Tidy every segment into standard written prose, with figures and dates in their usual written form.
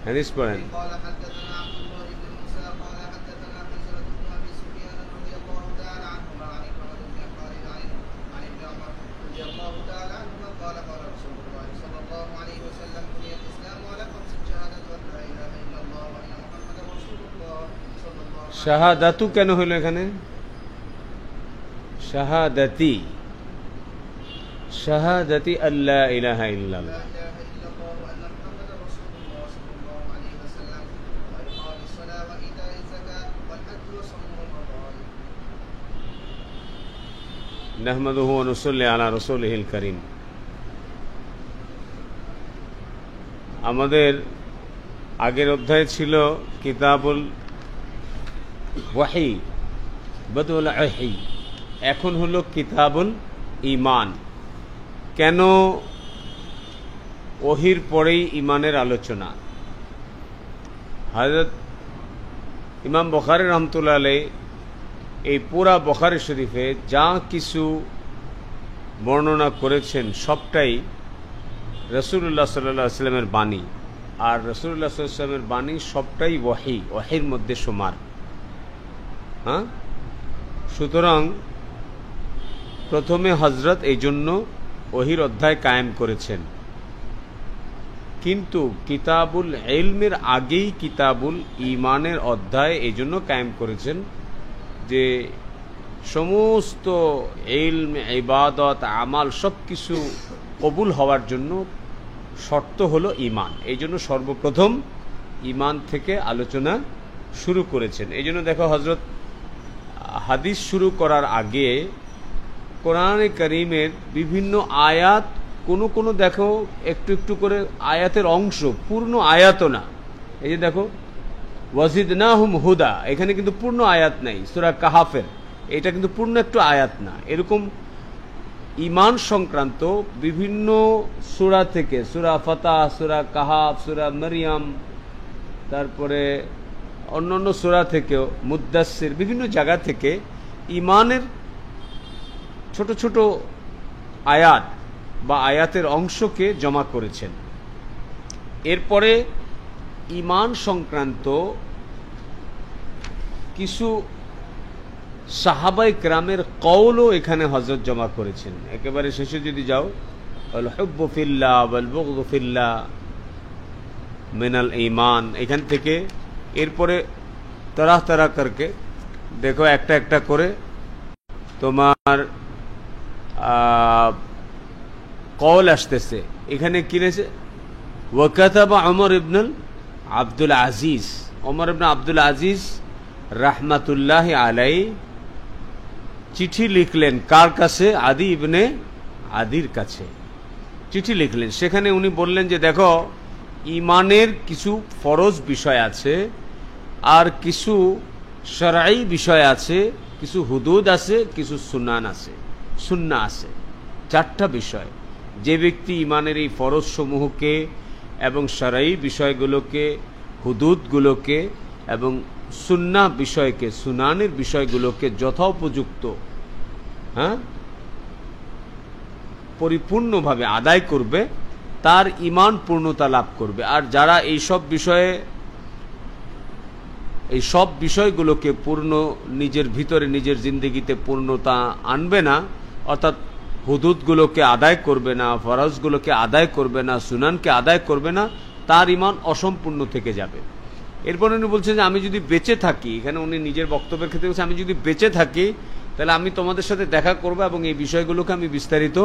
হাদিস পড়েন। قال حدثنا عبد الله بن موسى قال حدثنا حجرة بن ابي سفيان رضي الله تعالى عنهما عن محمد بن خالد عن ابن عمر رضي الله تعالى عنهما قال قال رسول الله صلى الله عليه وسلم بني الاسلام على خمس شهادة ان لا اله الا الله وان محمدا رسول الله صلى الله عليه وسلم। শাহাদাতু কেন হলো এখানে? শাহাদাতি, শাহাদাতি আল্লাহ ইলাহা ইল্লাল্লাহ। لا اله الا الله وان محمدا رسول الله صلى الله عليه وسلم واقام الصلاه وايتاء الزكاه والحج وصوم رمضان। নাহমাদুহু ওয়া নুসাল্লি আলা রাসূলিহিল কারীম। আমাদের আগের অধ্যায় ছিল কিতাবুল ওয়াহি, বদউল ওয়াহি। এখন হলো কিতাবুল ঈমান। কেন ওহির পরেই ঈমানের আলোচনা? হযরত ইমাম বুখারী রাহমাতুল্লাহ আলাইহি এই পুরা বুখারী শরীফে যা কিছু বর্ণনা করেছেন সবটাই রাসূলুল্লাহ সাল্লাল্লাহু আলাইহি ওয়াসাল্লামের বাণী। আর রাসূলুল্লাহ সাল্লাল্লাহু আলাইহি ওয়াসাল্লামের বাণী সবটাই ওয়াহি, ওয়াহির মধ্যে সমার। হ্যাঁ, সুতরাং প্রথমে হযরত এই জন্য ওহির অধ্যায় কায়েম করেছেন, কিন্তু কিতাবুল ইলমের আগেই কিতাবুল ঈমানের অধ্যায় এই জন্য কায়েম করেছেন যে সমস্ত ইলম, ইবাদত, আমাল সব কিছু কবুল হওয়ার জন্য শর্ত হলো ঈমান। এই জন্য সর্বপ্রথম ঈমান থেকে আলোচনা শুরু করেছেন। এই জন্য দেখো হযরত হাদিস শুরু করার আগে কোরআনে কারীমের বিভিন্ন আয়াত, কোনো দেখো একটু একটু করে আয়াতের অংশ, পূর্ণ আয়াতও না। এই যে দেখো ওয়াজিদনাহুম হুদা, এখানে কিন্তু পূর্ণ আয়াত নাই। সূরা কাহাফের এটা কিন্তু পূর্ণ একটু আয়াত না। এরকম ঈমান সংক্রান্ত বিভিন্ন সূরা থেকে, সূরা ফাতাহ, সূরা কাহাফ, সূরা মারইয়াম, তারপরে অন্যান্য সূরা থেকেও, মুদ্দাসসির, বিভিন্ন জায়গা থেকে ঈমানের ছোট ছোট আয়াত বা আয়াতের অংশকে জমা করেছেন। এরপরে ঈমান সংক্রান্ত কিছু সাহাবায়ে কেরামের কওলও এখানে হযরত জমা করেছেন। একেবারে শেষে যদি যাও, আল হুব্বু ফিল্লাহ ওয়াল বুগযু ফিল্লাহ মিনাল ঈমান, এখান থেকে এরপরে তরাহ তরাহ করকে দেখো একটা একটা করে তোমার কওল আসতেছে। এখানে কি রয়েছে? ওয়াকাতাবা ওমর ইবনে আব্দুল আজিজ, ওমর ইবনে আব্দুল আজিজ রাহমাতুল্লাহি আলাইহি চিঠি লিখলেন। কার কাছে? আদি ইবনে আদির কাছে চিঠি লিখলেন। সেখানে উনি বললেন যে দেখো, ঈমানের কিছু ফরজ বিষয় আছে, আর কিছু শরঈ বিষয় আছে, কিছু হুদুদ আছে, কিছু সুন্নাহ আছে। চারটা বিষয়। যে ব্যক্তি ঈমানের এই ফরজ সমূহকে এবং শরঈ বিষয়গুলোকে, হুদুদগুলোকে এবং সুন্নাহ বিষয়কে, সুনানের বিষয়গুলোকে যথোপযুক্ত পরিপূর্ণভাবে আদায় করবে, তার ঈমান পূর্ণতা লাভ করবে। আর যারা এই সব বিষয়গুলোকে পূর্ণ নিজের ভিতরে, নিজের জিন্দেগিতে পূর্ণতা আনবে না, অর্থাৎ হুদুদগুলোকে আদায় করবে না, ফরজগুলোকে আদায় করবে না, সুনানকে আদায় করবে না, তার ঈমান অসম্পূর্ণ থেকে যাবে। এরপর উনি বলছেন যে আমি যদি বেঁচে থাকি, এখানে উনি নিজের বক্তব্যের ক্ষেত্রে বলছেন আমি যদি বেঁচে থাকি তাহলে আমি তোমাদের সাথে দেখা করব এবং এই বিষয়গুলোকে আমি বিস্তারিত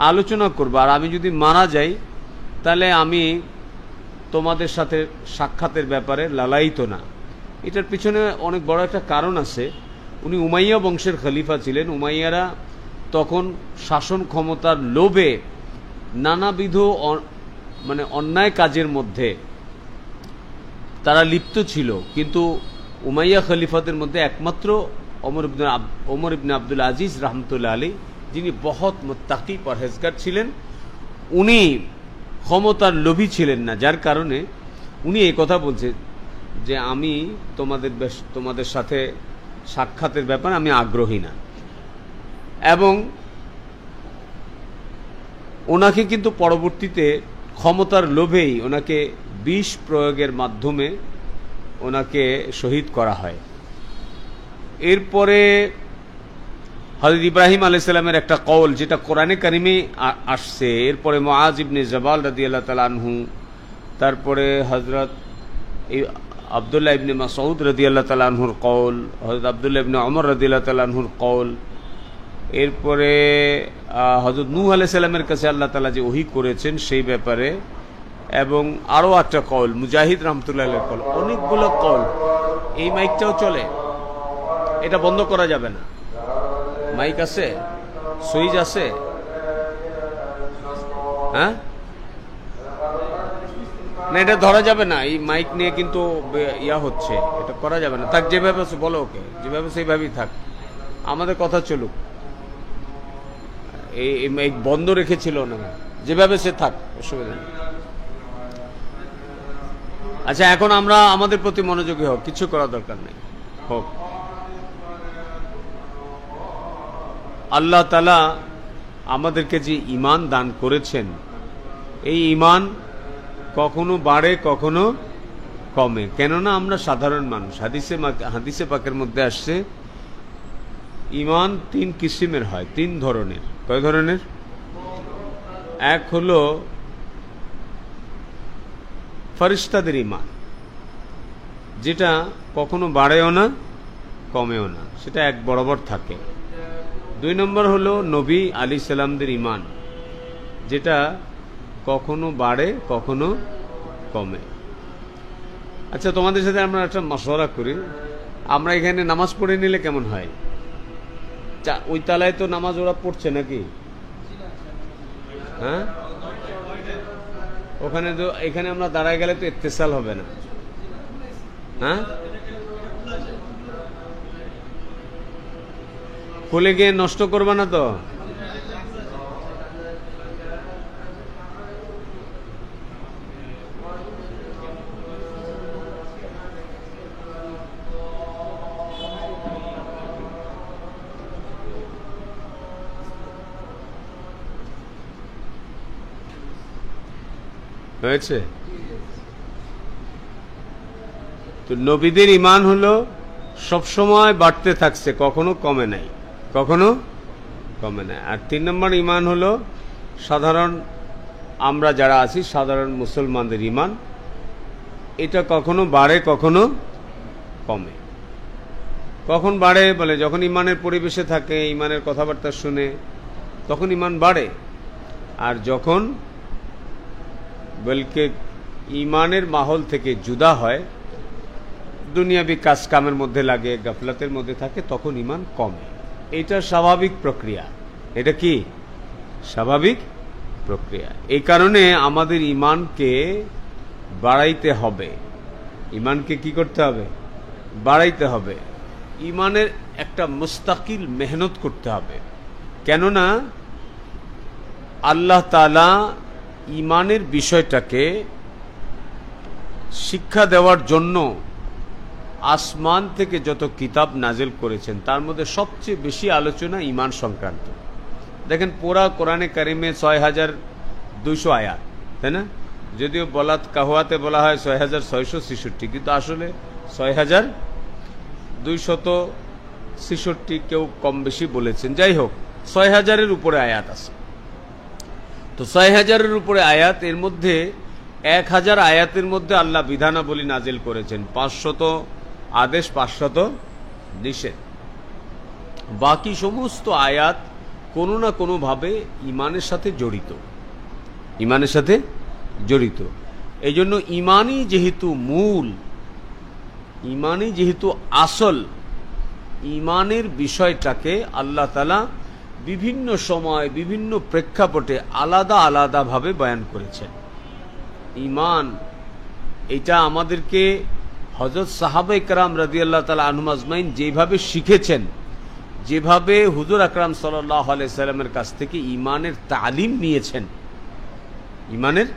আলোচনা করব। আর আমি যদি মারা যাই তাহলে আমি তোমাদের সাথে সাক্ষাতের ব্যাপারে লালায়িত না। এটার পিছনে অনেক বড় একটা কারণ আছে। উনি উমাইয়া বংশের খলিফা ছিলেন। উমাইয়ারা তখন শাসন ক্ষমতার লোভে নানাবিধ অন্যায় কাজের মধ্যে তারা লিপ্ত ছিল, কিন্তু উমাইয়া খলিফাদের মধ্যে একমাত্র ওমর ইবনে আব্দুল আজিজ রাহমাতুল্লাহ আলাইহি, যিনি বহুত মুত্তাকি পরহেজগার ছিলেন, উনি ক্ষমতার লোভী ছিলেন না, যার কারণে উনি এই কথা বলছেন যে আমি তোমাদের সাথে সাক্ষাতের ব্যাপারে আমি আগ্রহী না। এবং ওনাকে কিন্তু পরবর্তীতে ক্ষমতার লোভেই ওনাকে বিষ প্রয়োগের মাধ্যমে ওনাকে শহীদ করা হয়। এরপরে হযরত ইব্রাহিম আলাইহিস সালামের একটা কওল, যেটা কোরআনে কারিমে আসছে। এরপরে মুআজ ইবনে জাবাল রাদিয়াল্লাহু তাআলা আনহু, তারপরে হযরত আব্দুল্লাহ ইবনে মাসউদ রাদিয়াল্লাহু তাআলা আনহুর কওল, হযরত আব্দুল্লাহ ইবনে ওমর রাদিয়াল্লাহু তাআলা আনহুর কওল। এরপরে হযরত নূহ আলাইহিস সালামের কাছে আল্লাহ তাআলা যে ওহী করেছেন সেই ব্যাপারে, এবং আরও একটা কওল মুজাহিদ রাহমাতুল্লাহ আলাইহির কওল, অনেকগুলো কওল। এই মাইকটাও চলে, এটা বন্ধ করা যাবে না। মাইক আছে, সুইচ আছে, হ্যাঁ না, এটা ধরা যাবে না। এই মাইক নিয়ে কিন্তু ইয়া হচ্ছে, এটা করা যাবে না। থাক, যেভাবে আছে বলো, ওকে যেভাবে সেইভাবেই থাক, আমাদের কথা চলুক। এই মাইক বন্ধ রেখেছিল না, যেভাবে সে থাক, অসুবিধা নেই। আচ্ছা, এখন আমরা আমাদের প্রতি মনোযোগী হোক, কিছু করার দরকার নেই, হোক। আল্লাহ তাআলা আমাদেরকে যে ঈমান দান করেছেন, এই ঈমান কখনো বাড়ে কখনো কমে, কেননা আমরা সাধারণ মানুষ। হাদিসে পাকের মধ্যে আসছে ঈমান 3 কিসিমের হয়, 3 ধরনের। কয় ধরনের? এক হলো ফেরেশতাদের ঈমান, যেটা কখনো বাড়েও না কমেও না, সেটা এক বরাবর থাকে। 2 নম্বর হলো নবী আলাইহিস সালামদের ঈমান, যেটা কখনো বাড়ে কখনো কমে। আচ্ছা, তোমাদের সাথে আমরা একটা মশওয়ারা করি। আমরা এখানে নামাজ পড়ে নিলে কেমন হয়? ওই তালায় তো নামাজ ওরা পড়ছে নাকি? হ্যাঁ, ওখানে তো, এখানে আমরা দাঁড়ায় গেলে তো ইত্তেসাল হবে না। হ্যাঁ, খুলে গিয়ে নষ্ট করবে না তো? হয়েছে তো। নবীদের ঈমান হলো সবসময় বাড়তে থাকছে, কখনো কমে নাই, কখনো কমে নাই। আর 3 নম্বর ঈমান হলো সাধারণ আমরা যারা আছি, সাধারণ মুসলমানদের ঈমান, এটা কখনো বাড়ে কখনো কমে। কখন বাড়ে বলে, যখন ঈমানের পরিবেশে থাকে, ঈমানের কথাবার্তা শুনে, তখন ঈমান বাড়ে। আর যখন বলকে ঈমানের মাহল থেকে জুদা হয়, দুনিয়াবি কাজ কামের মধ্যে লাগে, গাফলাতের মধ্যে থাকে, তখন ঈমান কমে। এটা স্বাভাবিক প্রক্রিয়া। এটা কি স্বাভাবিক প্রক্রিয়া? এই কারণে আমাদের ঈমানকে বাড়াইতে হবে। ঈমানকে কি করতে হবে? বাড়াইতে হবে। ঈমানের একটা মুস্তাকিল মেহনত করতে হবে। কেননা আল্লাহ তাআলা ঈমানের বিষয়টাকে শিক্ষা দেওয়ার জন্য আসমান থেকে যত কিতাব নাজিল করেছেন, তার মধ্যে সবচেয়ে বেশি আলোচনা ঈমান সংক্রান্ত। দেখেন, পুরা কোরআনে কারিমে ৬,২০০ আয়াত, তাই না? যদিও বলাত কাহুয়াতে বলা হয় ৬,৬৬৬, কিন্তু আসলে ৬,২৬৬, কেউ কম বেশি বলেছেন। যাই হোক, ৬,০০০-এর উপরে আয়াত আছে। তো ৬,০০০-এর উপরে আয়াত, এর মধ্যে ১,০০০ আয়াতের মধ্যে আল্লাহ বিধানাবলী নাজিল করেছেন, ৫০০ আদেশ, ৫০০ নিষেধ। বাকি সমস্ত আয়াত কোনো না কোনোভাবে ঈমানের সাথে জড়িত, ঈমানের সাথে জড়িত। এই জন্য ঈমানই যেহেতু মূল, ঈমানই যেহেতু আসল, ঈমানের বিষয়টাকে আল্লাহ তাআলা বিভিন্ন সময় বিভিন্ন প্রেক্ষাপটে আলাদা আলাদাভাবে বয়ান করেছেন। ঈমান এটা আমাদেরকে হযরত সাহাবায়ে কেরাম রাদিয়াল্লাহু তাআলা আনহুম আজমাইন যেভাবে শিখেছেন, যেভাবে হুজুর আকরাম সাল্লাল্লাহু আলাইহি সাল্লামের কাছ থেকে ঈমানের তালিম নিয়েছেন, ঈমানের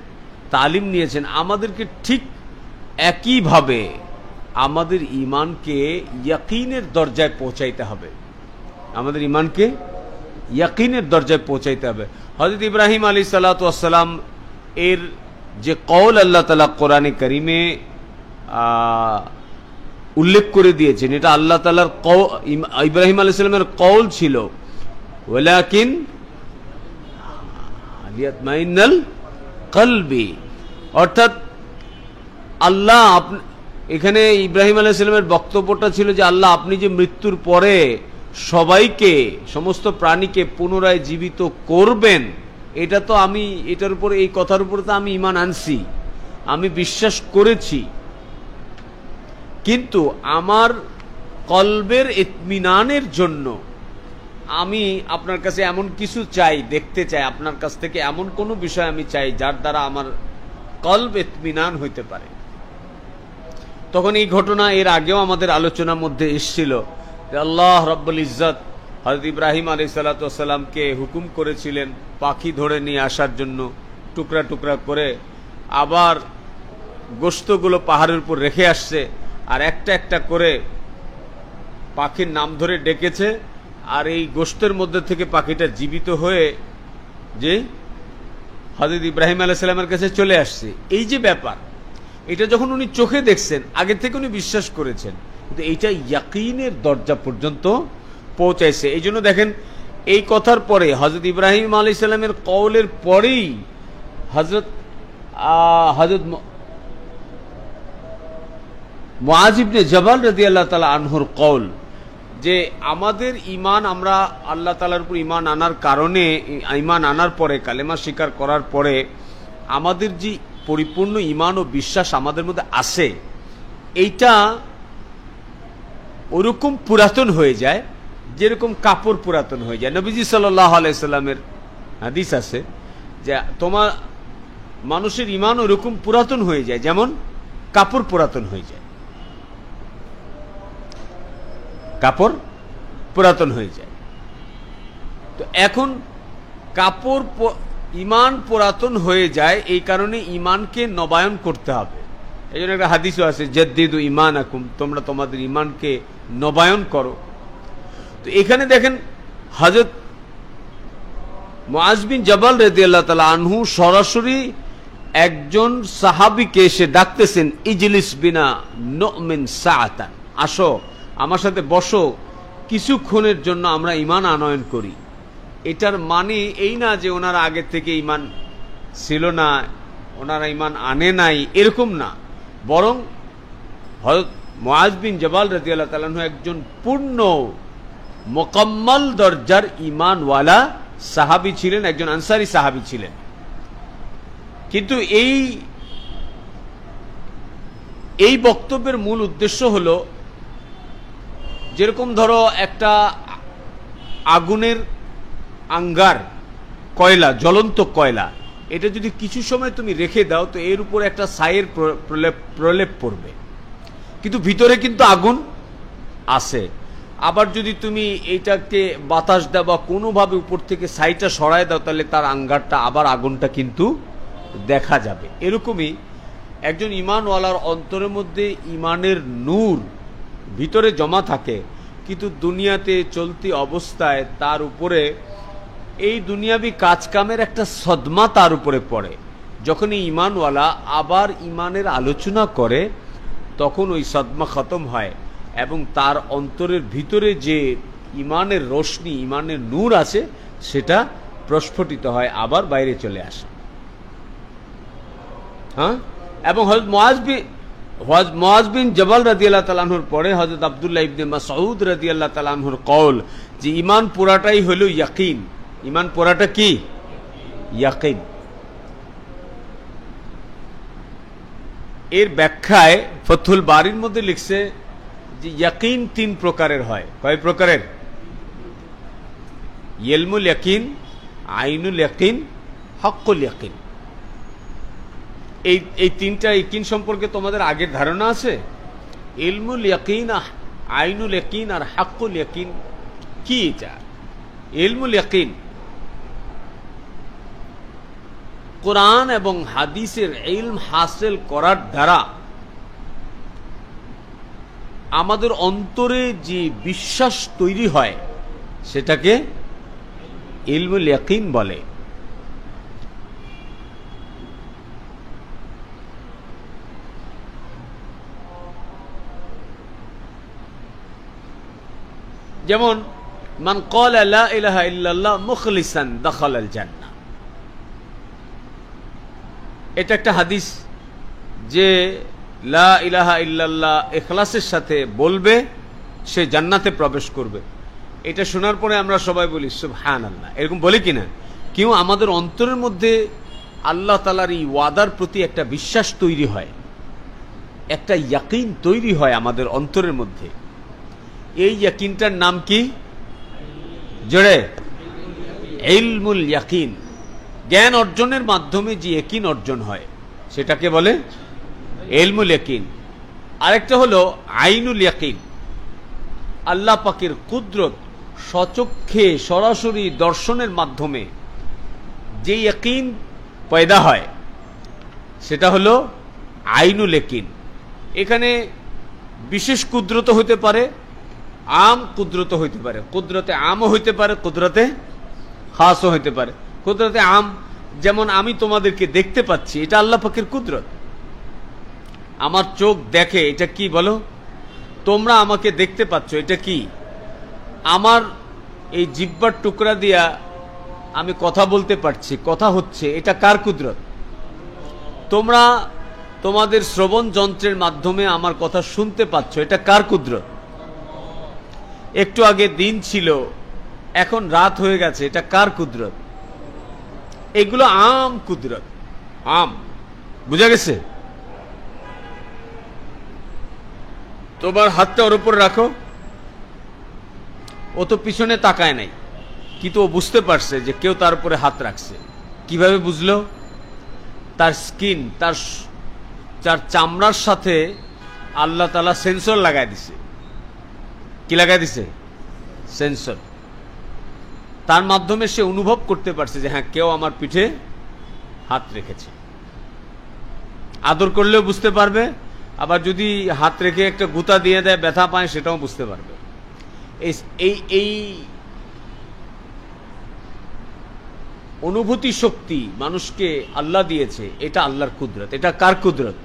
তালিম নিয়েছেন, আমাদেরকে ঠিক একইভাবে আমাদের ঈমানকে ইয়াকিনের দরজায় পৌঁছাইতে হবে। আমাদের ঈমানকে ইয়াকিনের দরজায় পৌঁছাইতে হবে। হযরত ইব্রাহিম আলাইহিস সালাতু ওয়াস সালাম এর যে কওল আল্লাহ তাআলা কোরআনে কারিমে উল্লেখ করে দিয়েছেন, এটা আল্লাহ তাআলার ইব্রাহিম আলাইহিস সালামের কওল ছিল, ওয়ালাকিন লিয়াতমাইন্নাল কলবি, অর্থাৎ আল্লাহ এখানে ইব্রাহিম আলাইহিস সালামের বক্তব্যটা ছিল যে আল্লাহ আপনি যে মৃত্যুর পরে সবাইকে, সমস্ত প্রাণীকে পুনরায় জীবিত করবেন, এটা তো আমি, এটার উপরে, এই কথার উপরে তো আমি ঈমান আনছি, আমি বিশ্বাস করেছি, কিন্তু আমার কলবের ইতমিনানের জন্য আমি আপনার কাছে এমন কিছু চাই, দেখতে চাই, আপনার কাছ থেকে এমন কোনো বিষয় আমি চাই যার দ্বারা আমার কলব ইতমিনান হইতে পারে। তখন এই ঘটনা এর আগেও আমাদের আলোচনার মধ্যে এসেছিল যে আল্লাহ রাব্বুল ইজ্জত হযরত ইব্রাহিম আলাইহিস সালাতু ওয়াস সালামকে হুকুম করেছিলেন পাখি ধরে নিয়ে আসার জন্য, টুকরা টুকরা করে, আবার গোশতগুলো পাহাড়ের উপর রেখে আসছে, আর একটা একটা করে পাখির নাম ধরে ডেকেছে, আর এই গোশতের মধ্যে থেকে পাখিটা জীবিত হয়ে যে হযরত ইব্রাহিম আলাইহিস সালামের কাছে চলে আসছে। এই যে ব্যাপার, এটা যখন উনি চোখে দেখছেন, আগে থেকে উনি বিশ্বাস করেছেন, কিন্তু এইটা ইয়াকিনের দরজা পর্যন্ত পৌঁছাইছে। এই জন্য দেখেন, এই কথার পরে হযরত ইব্রাহিম আলাইহিস সালামের কওলের পরেই হযরত মুআয ইবনে জাবাল রাদিয়াল্লাহু তাআলা আনহুর কওল, যে আমাদের ঈমান, আমরা আল্লাহ তাআলার উপর ঈমান আনার কারণে, ঈমান আনার পরে, কালেমা স্বীকার করার পরে আমাদের যে পরিপূর্ণ ঈমান ও বিশ্বাস আমাদের মধ্যে আসে, এইটা ওরকম পুরাতন হয়ে যায় যেরকম কাপড় পুরাতন হয়ে যায়। নবীজি সাল্লাল্লাহু আলাইহি সাল্লামের হাদিস আছে যে তোমার মানুষের ঈমান ওরকম পুরাতন হয়ে যায় যেমন কাপড় পুরাতন হয়ে যায়, কাপড় পুরাতন হয়ে যায়। তো এখন কাপড়, ঈমান পুরাতন হয়ে যায়, এই কারণে ঈমানকে নবায়ন করতে হবে। এই জন্য একটা হাদিসও আছে, জাদ্দিদু ঈমানাকুম, তোমরা তোমাদের ঈমানকে নবায়ন করো। তো এখানে দেখেন হযরত মুআয বিন জাবাল রাদিয়াল্লাহু তাআলা আনহু সরাসরি একজন সাহাবীকে এসে ডাকতেছেন, ইজলিস বিনা নুমিন সাআতান, আসো আমার সাথে বসো, কিছুক্ষণের জন্য আমরা ঈমান আনয়ন করি। এটার মানে এই না যে ওনারা আগে থেকে ঈমান ছিল না, ওনারা ঈমান আনে নাই, এরকম না, বরং হযরত মুআয বিন জাবাল রাদিয়াল্লাহু তাআলা আনহু একজন পূর্ণ মুকাম্মাল দরজার ঈমানওয়ালা সাহাবী ছিলেন, একজন আনসারী সাহাবী ছিলেন। কিন্তু এই বক্তব্যের মূল উদ্দেশ্য হলো, যেরকম ধরো একটা আগুনের আঙ্গার, কয়লা, জ্বলন্ত কয়লা, এটা যদি কিছু সময় তুমি রেখে দাও তো এর উপর একটা ছাইয়ের প্রলেপ পড়বে, কিন্তু ভিতরে কিন্তু আগুন আছে। আবার যদি তুমি এইটাকে বাতাস দাও বা কোনোভাবে উপর থেকে ছাইটা সরায় দাও, তাহলে তার আঙ্গারটা, আবার আগুনটা কিন্তু দেখা যাবে। এরকমই একজন ঈমানওয়ালার অন্তরের মধ্যে ঈমানের নূর ভিতরে জমা থাকে, কিন্তু দুনিয়াতে চলতি অবস্থায় তার উপরে এই দুনিয়াবি কাজকামের একটা সদমা তার উপরে পড়ে। যখন এই ঈমানওয়ালা আবার ঈমানের আলোচনা করে, তখন ওই সদমা খতম হয় এবং তার অন্তরের ভিতরে যে ঈমানের রোশনি, ঈমানের নূর আছে, সেটা প্রস্ফুটিত হয়, আবার বাইরে চলে আসে। হ্যাঁ, এবং হযরত মুআয বিন জাবাল রাদিয়াল্লাহু তাআলা আনহুর পরে হযরত আব্দুল্লাহ ইবনে মাসউদ রাদিয়াল্লাহু তাআলা আনহুর কওল যে ঈমান পুরাটাই হলো ইয়াকিন। ঈমান পুরাটা কি? ইয়াকিন। এর ব্যাখ্যায় ফথুল বারির মধ্যে লিখছে যে ইয়াকিন তিন প্রকারের হয়। কয় প্রকারের? ইলমুল ইয়াকিন, আইনুল ইয়াকিন, হক্কুল ইয়াকিন। এই তিনটা ইয়াকিন সম্পর্কে তোমাদের আগের ধারণা আছে? ইলমুল ইয়াকিন, আইনুল ইয়াকিন আর হক্কুল ইয়াকিন কি? এটা ইলমুল ইয়াকিন কোরআন এবং হাদিসের ইলম হাসিল করার দ্বারা আমাদের অন্তরে যে বিশ্বাস তৈরি হয় সেটাকে ইলমুল ইয়াকিন বলে। যেমন মান ক্বালা লা ইলাহা ইল্লাল্লাহ মুখলিসান দাখালাল জান্নাহ, এটা একটা হাদিস যে লা ইলাহা ইল্লাল্লাহ ইখলাসের সাথে বলবে সে জান্নাতে প্রবেশ করবে। এটা শোনার পরে আমরা সবাই বলি সুবহানাল্লাহ, এরকম বলি কিনা? কেউ আমাদের অন্তরের মধ্যে আল্লাহ তাআলার এই ওয়াদার প্রতি একটা বিশ্বাস তৈরি হয়, একটা ইয়াকিন তৈরি হয় আমাদের অন্তরের মধ্যে। এই ইয়াকিনটার নাম কি? জোরে, ইলমুল ইয়াকিন। জ্ঞান অর্জনের মাধ্যমে যে ইয়াকিন অর্জন হয় সেটাকে বলে ইলমুল ইয়াকিন। আরেকটা হলো আইনুল ইয়াকিন, আল্লাহ পাকের কুদরত স্বচক্ষে সরাসরি দর্শনের মাধ্যমে যে ইয়াকিন পয়দা হয় সেটা হলো আইনুল ইয়াকিন। এখানে বিশেষ কুদরত হইতে পারে, আম কুদরত হইতে পারে, কুদরতে আমও হইতে পারে, কুদরতে খাসও হইতে পারে। কুদরতে আম যেমন আমি তোমাদেরকে দেখতে পাচ্ছি, এটা আল্লাহ পাকের কুদরত। আমার চোখ দেখে, এটা কি বলো? তোমরা আমাকে দেখতে পাচ্ছ, এটা কি? আমার এই জিহ্বার টুকরা দিয়া আমি কথা বলতে পারছি, কথা হচ্ছে, এটা কার কুদরত? তোমরা তোমাদের শ্রবণ যন্ত্রের মাধ্যমে আমার কথা শুনতে পাচ্ছ, এটা কার কুদরত? একটু আগে দিন ছিল, এখন রাত হয়ে গেছে, এটা কার কুদরত? এগুলো আম কুদরত, আম। বুঝা গেছে? তোমার হাতটা ওর উপর রাখো, ও তো পিছনে তাকায় নাই, কিন্তু ও বুঝতে পারছে যে কেউ তার উপরে হাত রাখছে। কিভাবে বুঝলো? তার স্কিন, তার চামড়ার সাথে আল্লাহ তাআলা সেন্সর লাগাই দিছে। কি লাগাই দিছে? সেন্সর। তার মাধ্যমে সে অনুভব করতে পারছে যে হ্যাঁ, কেউ আমার পিঠে হাত রেখেছে। আদর করলেও বুঝতে পারবে, আবার যদি হাত রেখে একটা গুতা দিয়ে দেয়, ব্যথা পায়, সেটাও বুঝতে পারবে। এই অনুভূতি শক্তি মানুষকে আল্লাহ দিয়েছে, এটা আল্লাহর কুদরত। এটা কার কুদরত?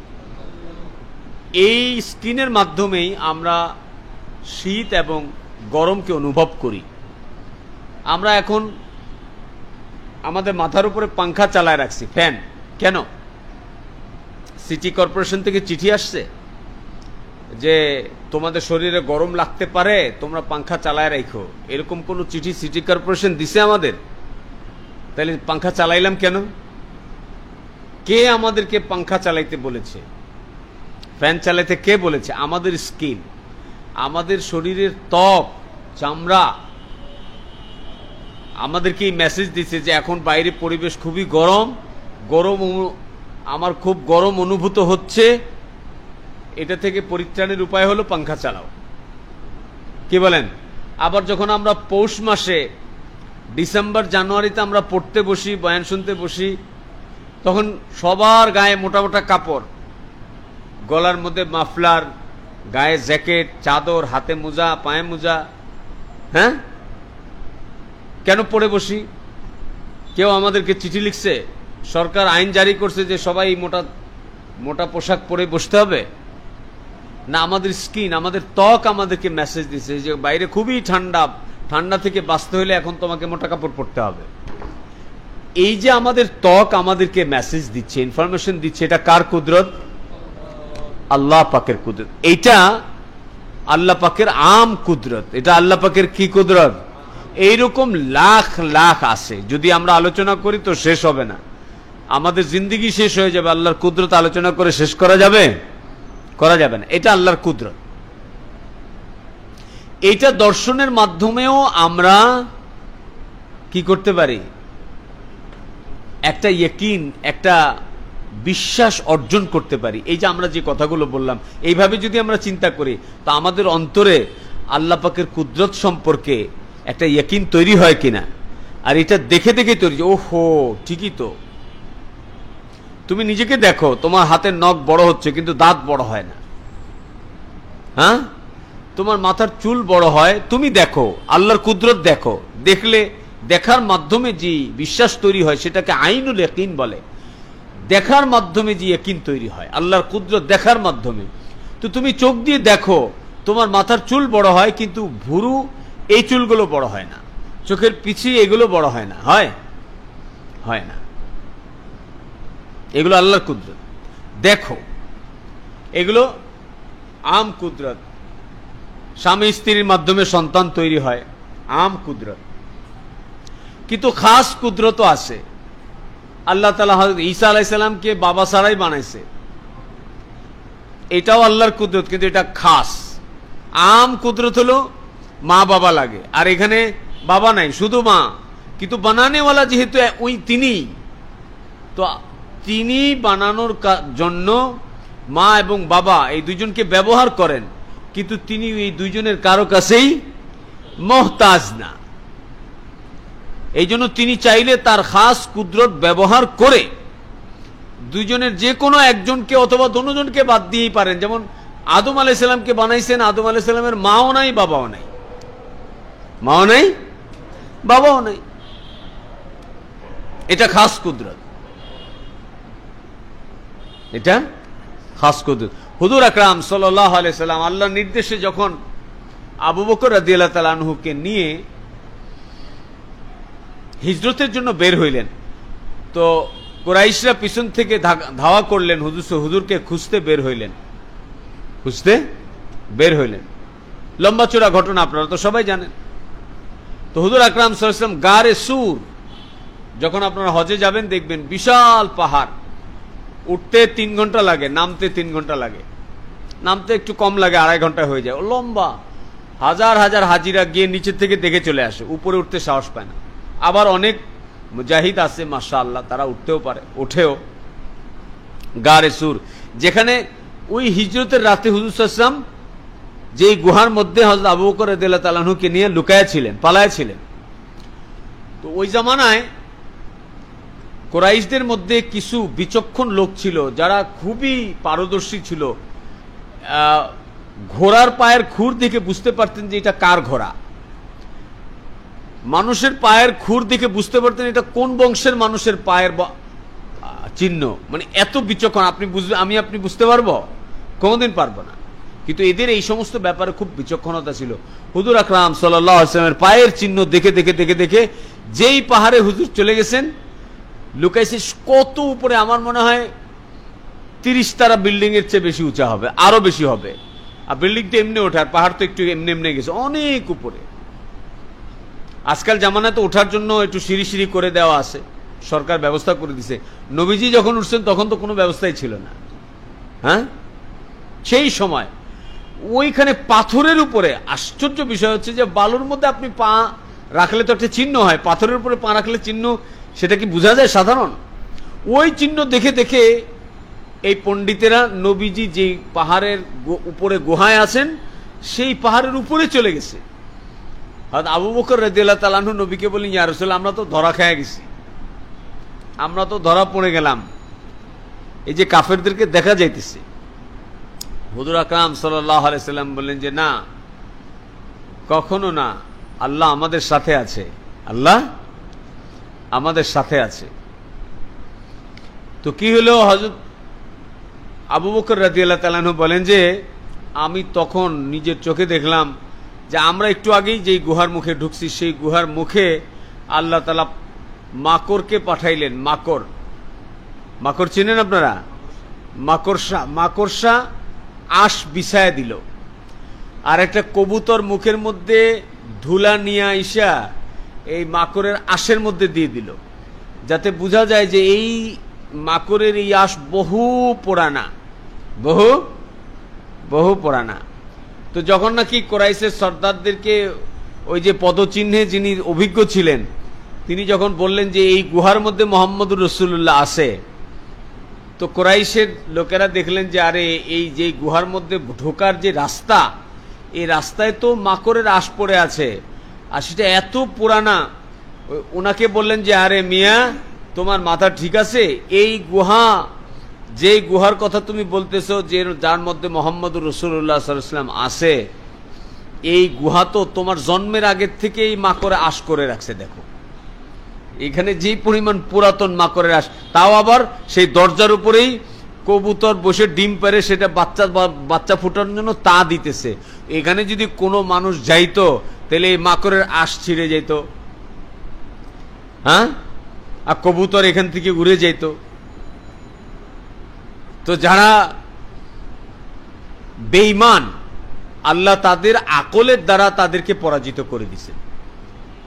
এই স্কিনের মাধ্যমেই আমরা শীত এবং গরমকে অনুভব করি। আমরা এখন আমাদের মাথার উপরে পাংখা চালায় রাখছি, ফ্যান। কেন? সিটি কর্পোরেশন থেকে চিঠি আসছে যে তোমাদের শরীরে গরম লাগতে পারে, তোমরা পাংখা চালায় রাখো, এরকম কোন চিঠি সিটি কর্পোরেশন দিছে আমাদের? তাহলে পাংখা চালাইলাম কেন? কে আমাদেরকে পাংখা চালাইতে বলেছে? ফ্যান চালাইতে কে বলেছে? আমাদের স্কিন, আমাদের শরীরের ত্বক, চামড়া আমাদেরকে এই মেসেজ দিচ্ছে যে এখন বাইরে পরিবেশ খুবই গরম, আমার খুব গরম অনুভূত হচ্ছে। এটা থেকে পরিত্রাণের উপায় হলো পাংখা চালাও। কি বলেন? আবার যখন আমরা পৌষ মাসে, ডিসেম্বর জানুয়ারিতে আমরা পড়তে বসি, বয়ান শুনতে বসি, তখন সবার গায়ে মোটা মোটা কাপড়, গলার মধ্যে মাফলার, গায়ে জ্যাকেট, চাদর, হাতে মোজা, পায়ে মোজা। হ্যাঁ, কেন পরে বসি? কেউ আমাদেরকে চিঠি লিখছে, সরকার আইন জারি করছে যে সবাই মোটা মোটা পোশাক পরে বসতে হবে? না, আমাদের স্কিন, আমাদের ত্বক আমাদেরকে মেসেজ দিচ্ছে যে বাইরে খুবই ঠান্ডা, ঠান্ডা থেকে বাঁচতে হলে এখন তোমাকে মোটা কাপড় পরতে হবে। এই যে আমাদের ত্বক আমাদেরকে মেসেজ দিচ্ছে, ইনফরমেশন দিচ্ছে, এটা কার কুদরত? আল্লাহ পাকের কুদরত। এইটা আল্লাহ পাকের আম কুদরত। এটা আল্লাহ পাকের কি কুদরত? এইরকম লাখ লাখ আছে, যদি আমরা আলোচনা করি তো শেষ হবে না, আমাদের জিন্দেগি শেষ হয়ে যাবে। আল্লাহর কুদরত আলোচনা করে শেষ করা যাবে? করা যাবে না। এটা আল্লাহর কুদরত। এটা দর্শনের মাধ্যমেও আমরা কি করতে পারি? একটা ইয়াকিন, একটা বিশ্বাস অর্জন করতে পারি। এই যে আমরা যে কথাগুলো বললাম, এইভাবে যদি আমরা চিন্তা করি তো আমাদের অন্তরে আল্লাহ পাকের কুদরত সম্পর্কে একটা ইয়াকিন তৈরি হয় কিনা। আর এটা দেখে দেখে তৈরি, ওহো ঠিকই তো। তুমি নিজেকে দেখো, তোমার হাতের নখ বড় হচ্ছে কিন্তু দাঁত বড় হয় না। হ্যাঁ, তোমার মাথার চুল বড় হয়, তুমি দেখো, আল্লাহর কুদরত দেখো। দেখলে, দেখার মাধ্যমে যে বিশ্বাস তৈরি হয় সেটাকে আইনুল ইয়াকিন বলে। দেখার মাধ্যমে যে ইয়াকিন তৈরি হয়, আল্লাহর কুদরত দেখার মাধ্যমে। তো তুমি চোখ দিয়ে দেখো, তোমার মাথার চুল বড় হয় কিন্তু ভুরু এই চুলগুলো বড় হয় না, চোখের পিছিয়ে এগুলো বড় হয় না, হয় না। এগুলো আল্লাহর কুদরত। দেখো, এগুলো আম কুদরত। স্বামী স্ত্রীর মাধ্যমে সন্তান তৈরি হয়, আম কুদরত। কিন্তু খাস কুদরতও আছে। আল্লাহ তাআলা হযরত ঈসা আলাইহিস সালামকে বাবা ছাড়াই বানাইছে, এটাও আল্লাহর কুদরত, কিন্তু এটা খাস। আম কুদরত হলো মা বাবা লাগে, আর এখানে বাবা নাই, শুধু মা। কিন্তু বানানেওয়ালা যেহেতু ওই তিনি, তো তিনি বানানোর জন্য মা এবং বাবা এই দুইজনকে ব্যবহার করেন, কিন্তু তিনি এই দুইজনের কারো কাছেই মুহতাজ না। এই জন্য তিনি চাইলে তার খাস কুদরত ব্যবহার করে দুইজনের যে কোনো একজনকে অথবা দুজনকে বাদ দিয়েই পারেন। যেমন আদম আলাইহিস সালামকে বানাইছেন, আদম আলাইহিস সালামের মাও নাই, বাবাও নাই, মাও নাই, বাবাও নাই। এটা খাস কুদরত, এটা খাস কুদরত। হুজুর আকরাম সাল্লাল্লাহু আলাইহি সাল্লাম আল্লাহর নির্দেশে যখন আবু বকর রাদিয়াল্লাহু তাআলা আনহুকে নিয়ে হিজরতের জন্য বের হইলেন, তো কুরাইশরা পিছন থেকে ধাওয়া করলেন, হুজুরকে খুঁজতে বের হইলেন। লম্বা চূড়া ঘটনা, আপনারা তো সবাই জানেন। তো হুজুর আকরাম সাল্লাল্লাহু আলাইহি ওয়াসাল্লাম গারে সুর, যখন আপনারা হজে যাবেন দেখবেন বিশাল পাহাড়, উঠতে 3 ঘন্টা লাগে, নামতে 3 ঘন্টা লাগে। নামতে একটু কম লাগে, 2.5 ঘন্টা হয়ে যায়। ও লম্বা, হাজার হাজার হাজিরা গিয়ে নিচের থেকে দেখে চলে আসে, উপরে উঠতে সাহস পায় না। আবার অনেক মুজাহিদ আছে মাশাআল্লাহ, তারা উঠতেও পারে, ওঠেও। গারে সুর, যেখানে ওই হিজরতের রাতে হুজুর সাল্লাল্লাহু আলাইহি ওয়াসাল্লাম যেই গুহার মধ্যে হযরত আবু বকর রাদিয়াল্লাহু তাআলা আনহুকে নিয়ে পালায়াছিলেন। তো ওই জামানায় কুরাইশদের মধ্যে কিছু বিচক্ষণ লোক ছিল যারা খুবই পারদর্শী ছিল। ঘোড়ার পায়ের খুর দেখে বুঝতে পারতেন যে এটা কার ঘোড়া, মানুষের পায়ের খুর দেখে বুঝতে পারতেন এটা কোন বংশের মানুষের পায়ের চিহ্ন। মানে এত বিচক্ষণ, আপনি বুঝতে পারবো? কোনদিন পারবো না। কিন্তু এদের এই সমস্ত ব্যাপারে খুব বিচক্ষণতা ছিল। হুজুর আকরাম সাল্লাল্লাহু আলাইহি ওয়াসাল্লামের পায়ের চিহ্ন দেখে দেখে দেখে দেখে যেই পাহাড়ে হুজুর চলে গেছেন, লুকাইছে কত উপরে, আমার মনে হয় 30 তারা বিল্ডিং এর চেয়ে বেশি উঁচা হবে, আরো বেশি হবে। আর বিল্ডিং তো এমনি ওঠে, আর পাহাড় তো একটু এমনি গেছে অনেক উপরে। আজকাল জামানায় তো ওঠার জন্য একটু সিঁড়ি সিঁড়ি করে দেওয়া আছে, সরকার ব্যবস্থা করে দিছে। নবীজি যখন উঠছেন তখন তো কোনো ব্যবস্থাই ছিল না। হ্যাঁ, সেই সময় ওইখানে পাথরের উপরে, আশ্চর্য বিষয় হচ্ছে যে বালুর মধ্যে আপনি পা রাখলে তো একটা চিহ্ন হয়, পাথরের উপরে পা রাখলে চিহ্ন, সেটা কি বোঝা যায় সাধারণ? ওই চিহ্ন দেখে দেখে এই পণ্ডিতেরা নবীজি যে পাহাড়ের উপরে গুহায় আছেন সেই পাহাড়ের উপরে চলে গেছে। হযরত আবু বকর রাদিয়াল্লাহু তাআলা আনহু নবীকে বলেন, ইয়া রাসূলুল্লাহ, আমরা তো ধরা খেয়ে গেছি, আমরা তো ধরা পড়ে গেলাম, এই যে কাফেরদেরকে দেখা যাইতেছে। হুজুর আকরাম সাল্লাল্লাহু আলাইহি সাল্লাম বললেন যে না, কখনো না, আল্লাহ আমাদের সাথে আছে, আল্লাহ আমাদের সাথে আছে। তো কি হলো, হযরত আবু বকর রাদিয়াল্লাহু তাআলা আনহু বলেন যে আমি তখন নিজের চোখে দেখলাম যে আমরা একটু আগেই যেই গুহার মুখে ঢুকছি, সেই গুহার মুখে আল্লাহ তাআলা মাকড়কে পাঠাইলেন। মাকড় চিনেন আপনারা? মাকড়সা আঁশ বিছায়া দিল, আর একটা কবুতর মুখের মধ্যে ধুলা নিয়ে আইসা এই মাকড়ের আঁশের মধ্যে দিয়ে দিল, যাতে বোঝা যায় যে এই মাকড়ের এই আঁশ বহু পুরানা। তো যখন নাকি কুরাইশের সর্দারদেরকে ওই যে পদচিহ্নে যিনি অভিজ্ঞ ছিলেন, তিনি যখন বললেন যে এই গুহার মধ্যে মুহাম্মদুর রাসূলুল্লাহ আছে, তো কুরাইশের লোকেরা দেখলেন যে আরে এই যে গুহার মধ্যে ঢোকার যে রাস্তা, এই রাস্তায় তো মাকড়ের আঁশ পড়ে আছে, আর সেটা এত পুরানা। ওনাকে বললেন যে আরে মিয়া, তোমার মাথা ঠিক আছে? এই গুহা, যে গুহার কথা তুমি বলতেছো, যে যার মধ্যে মুহাম্মদুর রাসূলুল্লাহ সাল্লাল্লাহু আলাইহি ওয়াসাল্লাম আছে, এই গুহা তো তোমার জন্মের আগের থেকে এই মাকড়ে আঁশ করে রাখছে। দেখো এখানে যে পরিমাণ পুরাতন মাকড়ের আঁশ, তাও আবার সেই দরজার উপরেই কবুতর বসে ডিম পারে, সেটা বাচ্চা ফুটানোর জন্য তা দিতেছে। এখানে যদি কোনো মানুষ যাইতো, তাহলে এই মাকড়ের আঁশ ছিঁড়ে যেত, হ্যাঁ, আর কবুতর এখান থেকে উড়ে যেত। তো যারা বেঈমান, আল্লাহ তাদের আকলের দ্বারা তাদেরকে পরাজিত করে দিয়েছেন।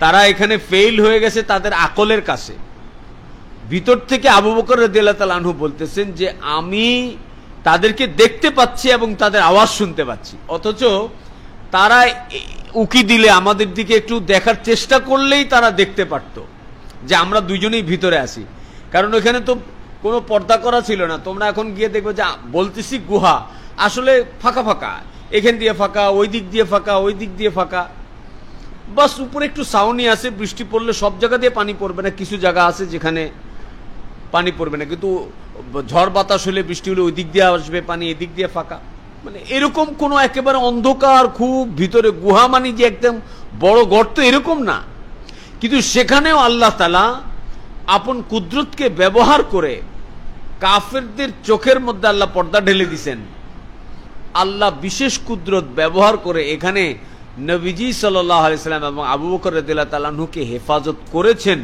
তারা এখানে ফেইল হয়ে গেছে তাদের আকলের কাছে। ভিতর থেকে আবু বকর রাদিয়াল্লাহু তাআলা আনহু বলতেছেন যে আমি তাদেরকে দেখতে পাচ্ছি এবং তাদের আওয়াজ শুনতে পাচ্ছি, অথচ তারা উকি দিলে আমাদের দিকে একটু দেখার চেষ্টা করলেই তারা দেখতে পারত যে আমরা দুইজনেই ভিতরে আছি। কারণ ওইখানে তো কোনো পর্দা করা ছিল না। তোমরা এখন গিয়ে দেখবে যে বলতেছি গুহা, আসলে ফাঁকা ফাঁকা, এখান দিয়ে ফাঁকা, ওই দিক দিয়ে ফাঁকা, ওই দিক দিয়ে ফাঁকা, বাস উপরে একটু ছাউনি আছে, বৃষ্টি পড়লে সব জায়গা দিয়ে পানি পড়বে না, কিছু জায়গা আছে যেখানে পানি পড়বে না, কিন্তু ঝড় বাতাস হলে বৃষ্টি হলে ওই দিক দিয়ে আসবে পানি, এদিক দিয়ে ফাঁকা। মানে এরকম কোনো একেবারে অন্ধকার খুব ভিতরে গুহা, মানে যে একদম বড় গর্ত এরকম না। কিন্তু সেখানেও আল্লাহ তাআলা আপন কুদরতকে ব্যবহার করে কাফেরদের চোখের মধ্যে আল্লাহ পর্দা ঢেলে দিছেন। আল্লাহ বিশেষ কুদরত ব্যবহার করে এখানে নবীজি সাল্লাল্লাহু আলাইহি সাল্লাম এবং আবু বকর রাদিয়াল্লাহু তাআলা আনহুকে হেফাজত করেছেন।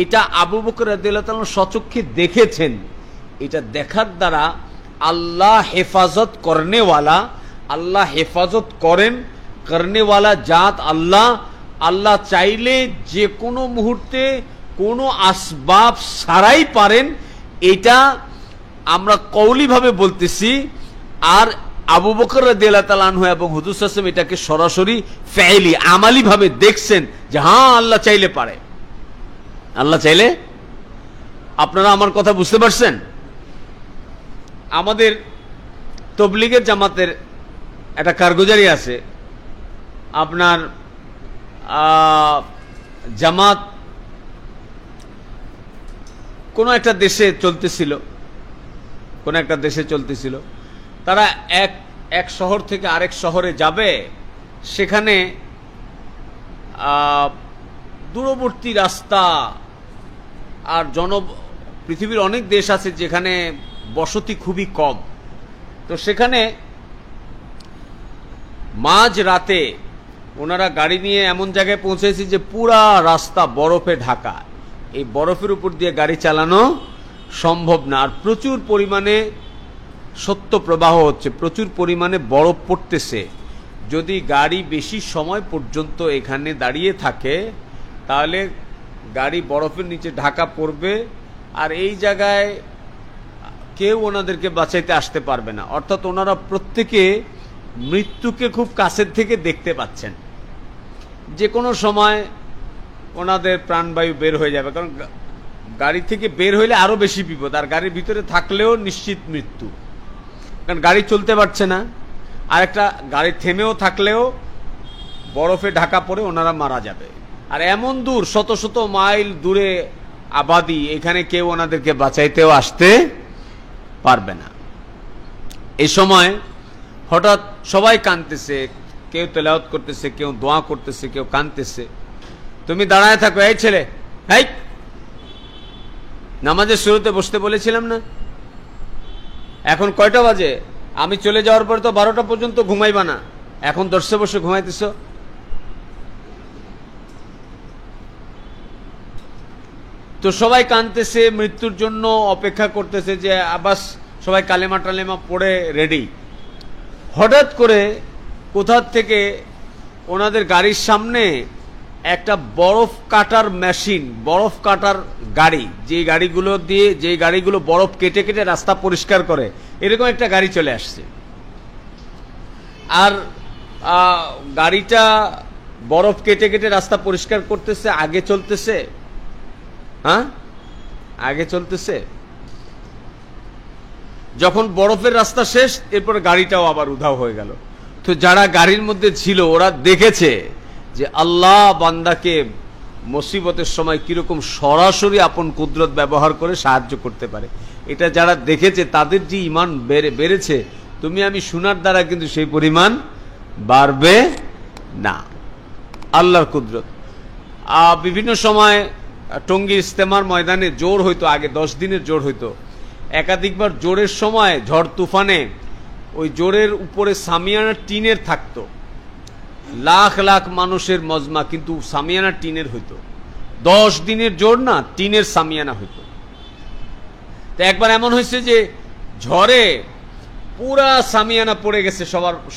এটা আবু বকর রাদিয়াল্লাহু তাআলা সচক্ষে দেখেছেন। এটা দেখার দ্বারা আল্লাহ হেফাজত করনেওয়ালা, আল্লাহ হেফাজত করেন, করনেওয়ালা জাত আল্লাহ। আল্লাহ চাইলে যে কোনো মুহূর্তে কোনো আসবাব ছাড়াই পারেন, এটা আমরা কওলিভাবে বলতেছি। আর আবু বকর রাদিয়াল্লাহু তাআলা আনহু এবং হুজুর সাল্লাল্লাহু আলাইহি ওয়াসাল্লাম এটাকে সরাসরি ফেইলি আমালি ভাবে দেখছেন যে হ্যাঁ আল্লাহ চাইলে পারে, আল্লাহ চাইলে। আপনারা আমার কথা বুঝতে পারছেন? আমাদের তবলিগের জামাতের একটা কারগুজারি আছে, আপনার জামাত কোনো একটা দেশে চলতেছিল, তারা এক শহর থেকে আরেক শহরে যাবে, সেখানে দূরবর্তী রাস্তা আর পৃথিবীর অনেক দেশ আছে যেখানে বসতি খুবই কম। তো সেখানে মাঝ রাতে ওনারা গাড়ি নিয়ে এমন জায়গায় পৌঁছেছে যে পুরা রাস্তা বরফে ঢাকা। এই বরফের উপর দিয়ে গাড়ি চালানো সম্ভব না, আর প্রচুর পরিমাণে সত্য প্রবাহ হচ্ছে, প্রচুর পরিমাণে বরফ পড়তেছে। যদি গাড়ি বেশি সময় পর্যন্ত এখানে দাঁড়িয়ে থাকে তাহলে গাড়ি বরফের নিচে ঢাকা পড়বে, আর এই জায়গায় কেউ ওনাদেরকে বাঁচাইতে আসতে পারবে না। অর্থাৎ ওনারা প্রত্যেকে মৃত্যুকে খুব কাছের থেকে দেখতে পাচ্ছেন, যে কোনো সময় ওনাদের প্রাণবায়ু বের হয়ে যাবে। কারণ গাড়ি থেকে বের হইলে আরো বেশি বিপদ, আর গাড়ির ভিতরে থাকলেও নিশ্চিত মৃত্যু, কারণ গাড়ি চলতে পারছে না। আর একটা গাড়ি থেমেও থাকলেও বরফে ঢাকা পড়ে ওনারা মারা যাবে। আর এমন দূর, শত শত মাইল দূরে আবাদি, এখানে কেউ ওনাদেরকে বাঁচাইতেও আসতে পারবে না। এই সময় হঠাৎ সবাই কাঁদতেছে, কেউ তেলাওয়াত করতেছে, কেউ দোয়া করতেছে, কেউ কাঁদতেছে। তুমি দাঁড়ায় থাকো, এই ছেলে, এই নামাজের শুরুতে বসতে বলেছিলাম না? এখন কয়টা বাজে? আমি চলে যাওয়ার পর তো 12টা পর্যন্ত ঘুমাইবা না, এখন দর্শে বসে ঘুমাইতেছ। তো সবাই কাঁদতেছে, মৃত্যুর জন্য অপেক্ষা করতেছে, যে আবাস সবাই কালেমা টালেমা পড়ে রেডি। হঠাৎ করে কোথা থেকে ওনাদের গাড়ির সামনে একটা বরফ কাটার মেশিন, বরফ কাটার গাড়ি, যে গাড়িগুলো বরফ কেটে কেটে রাস্তা পরিষ্কার করে, এরকম একটা গাড়ি চলে আসছে। আর গাড়িটা বরফ কেটে কেটে রাস্তা পরিষ্কার করতেছে, আগে চলতেছে। হ্যাঁ, আগে চলতেছে। যখন বরফের রাস্তা শেষ, এরপর গাড়িটাও আবার উধাও হয়ে গেল। তো যারা গাড়ির মধ্যে ছিল ওরা দেখেছে যে আল্লাহ বান্দাকে মুসিবতের সময় কিরকম সরাসরি আপন কুদরত ব্যবহার করে সাহায্য করতে পারে। এটা যারা দেখেছে তাদের যে ঈমান বেড়েছে, তুমি আমি শোনার দ্বারা কিন্তু সেই পরিমাণ বাড়বে না। আল্লাহর কুদরত। বিভিন্ন সময় টঙ্গী ইস্তেমার ময়দানে জোর হইতো, আগে 10 দিনের জোর হইতো। একাধিকবার জোরের সময় ঝড় তুফানে ওই জোরের উপরে সামিয়ানা টিনের থাকতো। লাখ লাখ মানুষের মজমা, কিন্তু সামিয়ানা টিনের হইতো। 10 দিনের জোর না, টিনের সামিয়ানা হইতো। তো একবার এমন হয়েছে যে ঝড়ে পুরা সামিয়ানা পড়ে গেছে,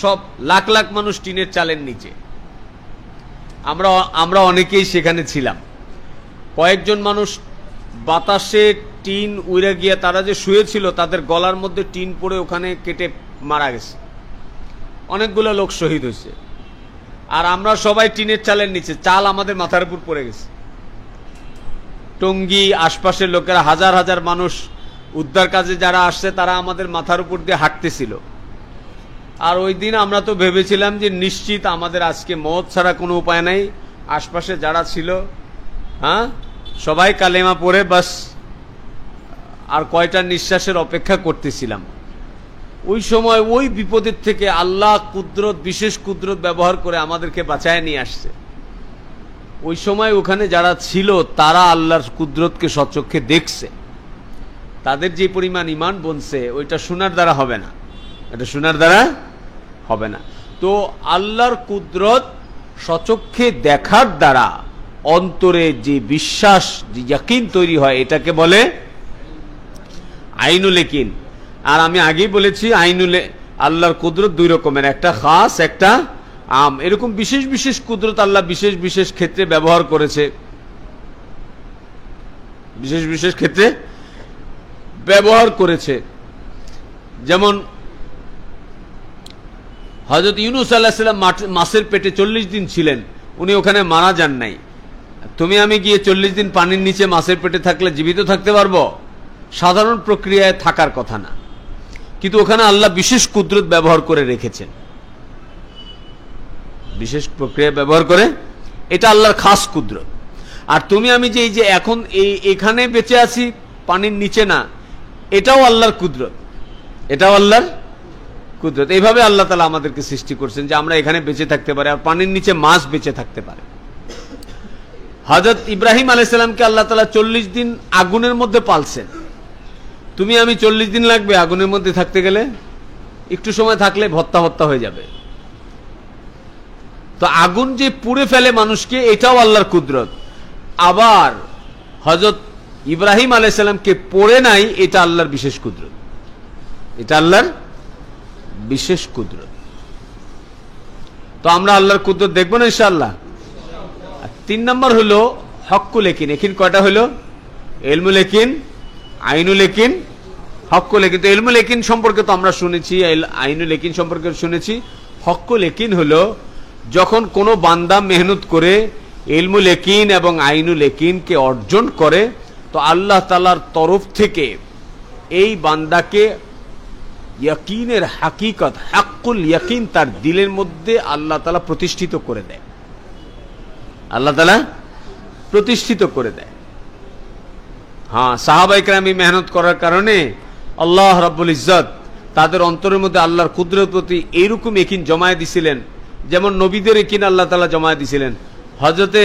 সব লাখ লাখ মানুষ টিনের চালের নিচে। আমরা অনেকেই সেখানে ছিলাম। কয়েকজন মানুষ বাতাসে টিন উড়ে গিয়ে তারা যে শুয়েছিল তাদের গলার মধ্যে টিন পড়ে ওখানে কেটে মারা গেছে। অনেকগুলো লোক শহীদ হয়েছে। আর আমরা সবাই টিনের চালের নিচে, চাল আমাদের মাথার উপর পড়ে গেছে। টঙ্গী আশপাশের লোকেরা, হাজার হাজার মানুষ উদ্ধার কাজে যারা আসছে তারা আমাদের মাথার উপর দিয়ে হাঁটতেছিল। আর ওই দিন আমরা তো ভেবেছিলাম যে নিশ্চিত আমাদের আজকে মওত ছাড়া কোনো উপায় নাই। আশপাশে যারা ছিল সবাই কালেমা পড়ে বাস আর কয়টা নিঃশ্বাসের অপেক্ষা করতেছিলাম। ওই সময় ওই বিপদের থেকে আল্লাহ কুদরত, বিশেষ কুদরত ব্যবহার করে আমাদেরকে বাঁচায় নিয়ে আসছে। ওই সময় ওখানে যারা ছিল তারা আল্লাহর কুদরতকে সচক্ষে দেখছে। তাদের যে পরিমাণ ঈমান বনছে ওইটা শোনার দ্বারা হবে না, এটা শোনার দ্বারা হবে না। তো আল্লাহর কুদরত সচক্ষে দেখার দ্বারা অন্তরে যে বিশ্বাস, যে ইয়াকিন তৈরি হয়, এটাকে বলে আইনুল ইয়াকিন। আর আমি আগেই বলেছি আল্লাহর কুদরত দুই রকমের, একটা খাস, একটা আম। এরকম বিশেষ বিশেষ কুদরত আল্লাহ বিশেষ বিশেষ ক্ষেত্রে ব্যবহার করেছে, বিশেষ বিশেষ ক্ষেত্রে ব্যবহার করেছে। যেমন হযরত ইউনূস আলাইহিস সালাম মাছের পেটে 40 দিন ছিলেন, উনি ওখানে মারা যান নাই। তুমি আমি গিয়ে 40 দিন পানির নিচে মাছের পেটে থাকলে জীবিত থাকতে পারবো? সাধারণ প্রক্রিয়ায় থাকার কথা না, কিন্তু ওখানে আল্লাহ বিশেষ কুদরত ব্যবহার করে রেখেছেন, বিশেষ প্রক্রিয়া ব্যবহার করে। এটা আল্লাহর খাস কুদরত। আর তুমি আমি যে এই যে এখন এখানে বেঁচে আছি পানির নিচে না, এটাও আল্লাহর কুদরত, এটাও আল্লাহর কুদরত। এইভাবে আল্লাহ তাআলা আমাদেরকে সৃষ্টি করছেন যে আমরা এখানে বেঁচে থাকতে পারি, আর পানির নিচে মাছ বেঁচে থাকতে পারে। হযরত ইব্রাহিম আলাইহিস সালামকে আল্লাহ তাআলা 40 দিন আগুনের মধ্যে পালছেন। তুমি আমি 40 দিন লাগবে আগুনের মধ্যে থাকতে গেলে? একটু সময় থাকলে ভত্তা ভত্তা হয়ে যাবে। তো আগুন যে পুড়ে ফেলে মানুষকে, এটাও আল্লাহর কুদরত। আবার হযরত ইব্রাহিম আলাইহিস সালামকে পড়ে নাই, এটা আল্লাহর বিশেষ কুদরত, এটা আল্লাহর বিশেষ কুদরত। তো আমরা আল্লাহর কুদরত দেখবো না ইনশাআল্লাহ। 3 নম্বর হলো হক্কুল ইয়াকিন। ইয়াকিন কয়টা হলো? ইলমুল ইয়াকিন, আইনুল ইয়াকিন, হক্কুল ইয়াকিন। তো ইলমুল ইয়াকিন সম্পর্কে তো আমরা শুনেছি, আইনুল ইয়াকিন সম্পর্কে শুনেছি। হক্কুল ইয়াকিন হলো যখন কোনো বান্দা মেহনত করে ইলমুল ইয়াকিন এবং আইনুল ইয়াকিনকে অর্জন করে, তো আল্লাহ তাআলার তরফ থেকে এই বান্দাকে ইয়াকিনের হাকিকত, হাক্কুল ইয়াকিন তার দিলের মধ্যে আল্লাহ তাআলা প্রতিষ্ঠিত করে দেয়, আল্লাহ তাআলা প্রতিষ্ঠিত করে দেয়। সাহাবায়ে কেরাম মেহনত করার কারণে আল্লাহ রাব্বুল ইজ্জত তাদের অন্তরের মধ্যে আল্লাহর কুদরতের প্রতি এইরকম ইয়াকিন জমায়ে দিছিলেন, যেমন নবীদের ইয়াকিন আল্লাহ তাআলা জমায়ে দিছিলেন। হযরতে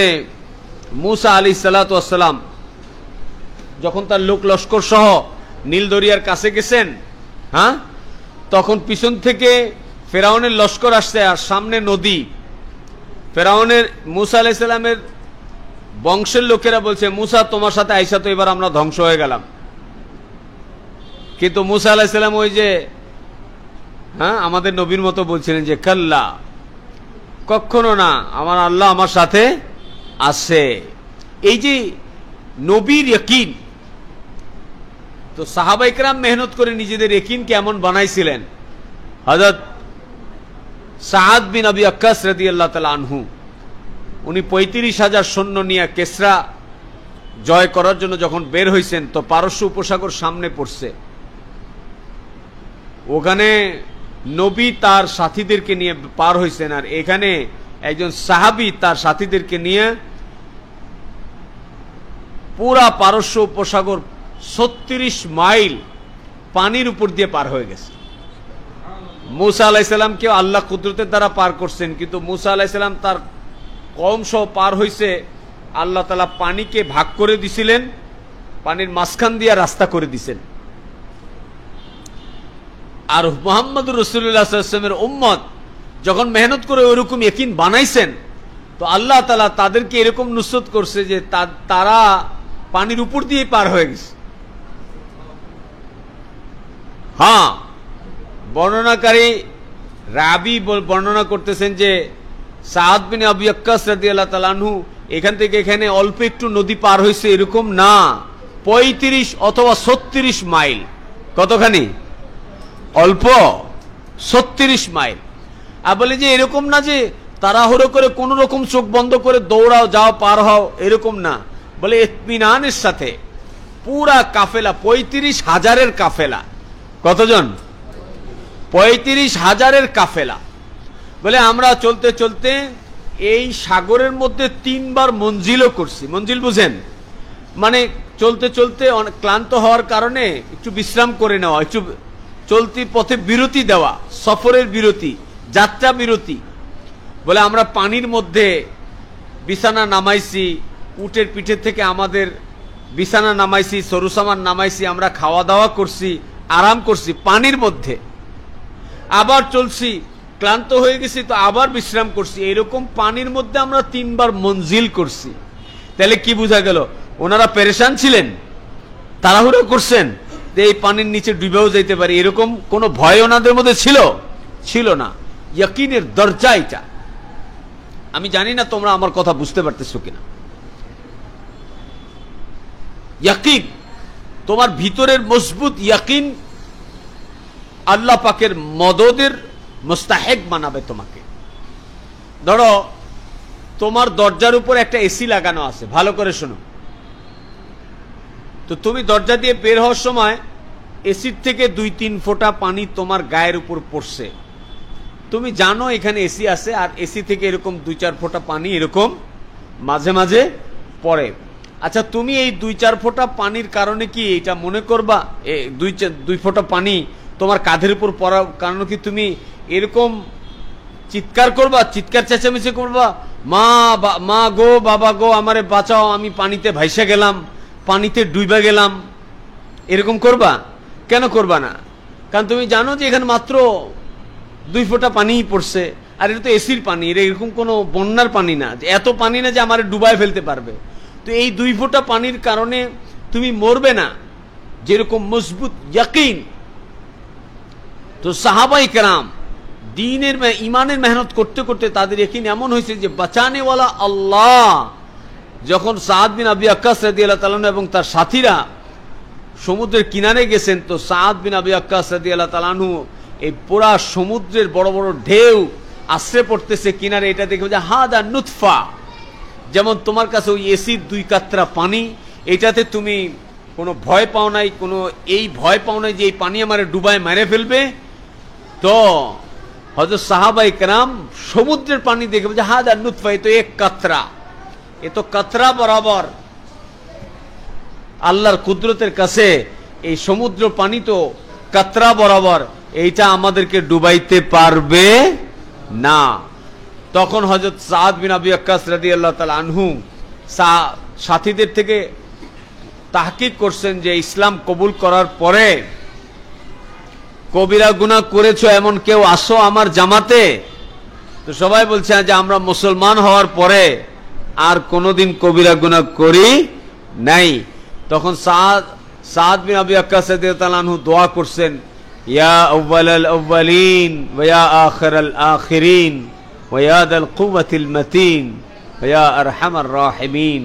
মূসা আলাইহিস সালাতু ওয়াস সালাম যখন তার লোক লস্কর সহ নীল দরিয়ার কাছে গেছেন, তখন পিছন থেকে ফেরাউনের লস্কর আসছে আর সামনে নদী। ফেরাউনের মূসা আলাইহিস সালামের বংশের লোকেরা বলছে, মূসা তোমার সাথে আইসা তো এবার আমরা ধ্বংস হয়ে গেলাম। কিন্তু মূসা আলাইহিস সালাম ওই যে আমাদের নবীর মতো বলছিলেন যে কাল্লা, কখনো না, আমার আল্লাহ আমার সাথে আছে। এই যে নবীর ইয়াকিন, তো সাহাবায়ে কেরাম মেহনত করে নিজেদের ইয়াকিন কেমন বানাইছিলেন। হযরত সাআদ বিন আবি ওয়াক্কাস রাদিয়াল্লাহু তাআলা আনহু, উনি 35,000 সৈন্য নিয়ে কেসরা জয় করার জন্য যখন বের হয়েছেন, তো পারস্য উপসাগর সামনে পড়ছে। ওখানে নবী তার সাথীদেরকে নিয়ে পার হয়েছেন, আর এখানে একজন সাহাবী তার সাথীদেরকে নিয়ে পুরা পারস্য উপসাগর 36 মাইল পানির উপর দিয়ে পার হয়ে গেছে। মূসা আলাইহিস সালামকে আল্লাহ কুদরতের দ্বারা পার করছেন, কিন্তু মূসা আলাইহিস সালাম তার কওম সহ পার হইছে, আল্লাহ তাআলা পানিকে ভাগ করে দিছিলেন, পানির মাঝখান দিয়ে রাস্তা করে দিছেন। আর মুহাম্মদুর রাসূলুল্লাহ সাল্লাল্লাহু আলাইহি ওয়াসাল্লামের উম্মত যখন মেহনত করে ওইরকম ইয়াকিন বানাইছেন, তো আল্লাহ তাআলা তাদেরকে এরকম নুসরত করছে যে তারা পানির উপর দিয়ে পার হয়ে গেছে। হ্যাঁ, বর্ণনাকারী রাবি বর্ণনা করতেছেন যে সাদ বিন আবু ওয়াক্কাস রাদিয়াল্লাহু তাআলা আনহু এখান থেকে এখানে অল্প একটু নদী পার হয়েছে এরকম না, 35 অথবা 36 মাইল। কতখানি? অল্প 36 মাইল। আর বলে যে এরকম না যে তাড়াহুড়ো করে কোন রকম চোখ বন্ধ করে দৌড়াও, যাও, পার হও, এরকম না। বলে ইতমিনানের সাথে পুরা কাফেলা, 35,000-এর কাফেলা। কতজন? 35,000-এর কাফেলা। বলে আমরা চলতে চলতে এই সাগরের মধ্যে 3 বার মঞ্জিলও করছি। মঞ্জিল বুঝেন? মানে চলতে চলতে অনেক ক্লান্ত হওয়ার কারণে একটু বিশ্রাম করে নেওয়া, একটু চলতি পথে বিরতি দেওয়া, সফরের বিরতি, যাত্রা বিরতি। বলে আমরা পানির মধ্যে বিছানা নামাইছি, উটের পিঠে থেকে আমাদের বিছানা নামাইছি, সরুসামান নামাইছি, আমরা খাওয়া দাওয়া করছি, আরাম করছি পানির মধ্যে। আবার চলছি, ক্লান্ত হয়ে গেছি তো আবার বিশ্রাম করছি। এরকম পানির মধ্যে আমরা 3 বার মঞ্জিল করছি। তাহলে কি বোঝা গেল? ওনারা পেরেশান ছিলেন, তাড়াহুড়ো করছেন যে এই পানির নিচে ডুবেও যেতে পারে, এরকম কোন ভয় ওনাদের মধ্যে ছিল না। ইয়াকিনের দরজা এটা। আমি জানি না তোমরা আমার কথা বুঝতে পারতেছো কিনা। ইয়াকিন, তোমার ভিতরের মজবুত ইয়াকিন আল্লাহ পাকের মদদের মুস্তাহিক বানাবে তোমাকে। ধরো তোমার দরজার উপর একটা এসি লাগানো আছে, ভালো করে শোনো। তো তুমি দরজা দিয়ে বের হওয়ার সময় এসির থেকে 2-3 ফোঁটা পানি তোমার গায়ের উপর পড়ছে। তুমি জানো এখানে এসি আছে, আর এসি থেকে এরকম 2-4 ফোঁটা পানি এরকম মাঝে মাঝে পড়ে। আচ্ছা, তুমি এই 2-4 ফোঁটা পানির কারণে কি এটা মনে করবা 2 ফোঁটা পানি তোমার কাঁধের উপর পড়ার কারণে কি তুমি এরকম চিৎকার করবা, চিৎকার চেঁচামেচি করবা, মা গো, বাবা গো, আমারে বাঁচাও, আমি পানিতে ভাইসা গেলাম, পানিতে ডুবে গেলাম, এরকম করবা? কেন করবা না? কারণ তুমি জানো যে এখানে মাত্র 2 ফোঁটা পানিই পড়ছে, আর এটা তো এসির পানি, এটা এরকম কোনো বন্যার পানি না, এত পানি না যে আমারে ডুবায় ফেলতে পারবে। তো এই 2 ফোঁটা পানির কারণে তুমি মরবে না, যেরকম মজবুত ইয়াকিন। তো সাহাবায়ে কেরাম দ্বীনের ইমানের মেহনত করতে করতে তাদের ইয়াকিন এমন হয়েছে যে বাঁচানেওয়ালা আল্লাহ। যখন সাদ বিন আবি ওয়াক্কাস রাদিয়াল্লাহু তাআলা এবং তার সাথীরা সমুদ্রের কিনারে গেছেন, তো সাদ বিন আবি ওয়াক্কাস রাদিয়াল্লাহু তাআলা এই পুরা সমুদ্রের বড় বড় ঢেউ আশ্রে পড়তেছে কিনারে, এটা দেখে যে হাদা নুতফা। যেমন তোমার কাছে ওই এসির 2 কাতরা পানি, এটাতে তুমি কোনো ভয় পাও নাই, কোনো এই ভয় পাও নাই যে এই পানি আমারে ডুবায় মেরে ফেলবে। তো হযরত সাহাবায়ে কেরাম সমুদ্রের পানি দেখে যে হাদা নুতফা, এ তো 1 কাতরা, এ তো কাতরা বরাবর। আল্লাহর কুদরতের কাছে এই সমুদ্র পানি তো কাতরা বরাবর, এইটা আমাদেরকে ডুবাইতে পারবে না। তখন হযরত সাদ বিন আবি ওয়াক্কাস রাদিয়াল্লাহু তাআলা আনহু সাথীদের থেকে তাহকিক করছেন যে ইসলাম কবুল করার পরে কবিরা গুনাহ করেছো এমন কেউ আসো আমার জামাতে? তো সবাই বলছে যে আমরা মুসলমান হওয়ার পরে আর কোনোদিন কবিরা গুনাহ করি নাই। তখন সাদ বিন আবি ওয়াক্কাস রাদিয়াল্লাহু তাআলা আনহু দোয়া করছেন, ইয়া আউয়ালাল আউয়ালিন ওয়া ইয়া আখিরাল আখিরিন ওয়া ইয়া দাল কুওয়াতিল মাতিন ওয়া ইয়া আরহামার রাহিমিন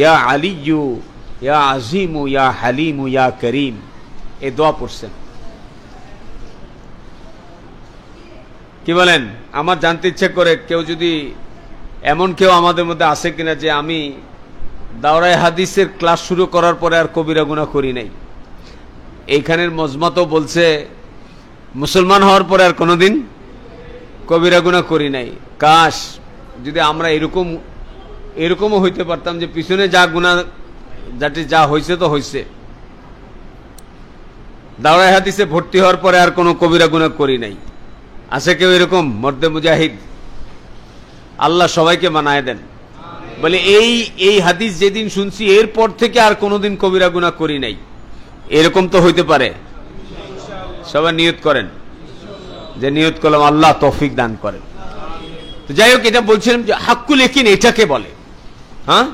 ইয়া আলিয়্যু ইয়া আজিমু ইয়া হালিমু ইয়া করিম, এই দোয়া পড়ছেন। কি বলেন? আমার জানতে ইচ্ছে করে কেউ যদি এমন কেউ আমাদের মধ্যে আছে কিনা যে আমি দাওরায়ে হাদিসের ক্লাস শুরু করার পরে আর কবিরা গুনাহ করি নাই। এইখানের মজমা তো বলছে মুসলমান হওয়ার পরে আর কোনোদিন কবিরা গুনাহ করি নাই। কাশ যদি আমরা এরকমও হইতে পারতাম যে পিছনে যা গুনাহ যা হয়েছে তো হয়েছে, দাওরায়ে হাদিসে ভর্তি হওয়ার পরে আর কোনো কবিরা গুনাহ করি নাই। আছে কেউ এরকম মর্দে মুজাহিদ? আল্লাহ সবাইকে বানায় দেন। বলে এই হাদিস যেদিন শুনছি এরপর থেকে আর কোনোদিন কবিরা গুনাহ করি নাই, এরকম তো হইতে পারে। সবাই নিয়ত করেন যে নিয়ত করলাম, আল্লাহ তৌফিক দান করেন। যাই হোক, এটা বলছিলাম যে হাক্কুল ইয়াকিন এটাকে বলে। হ্যাঁ,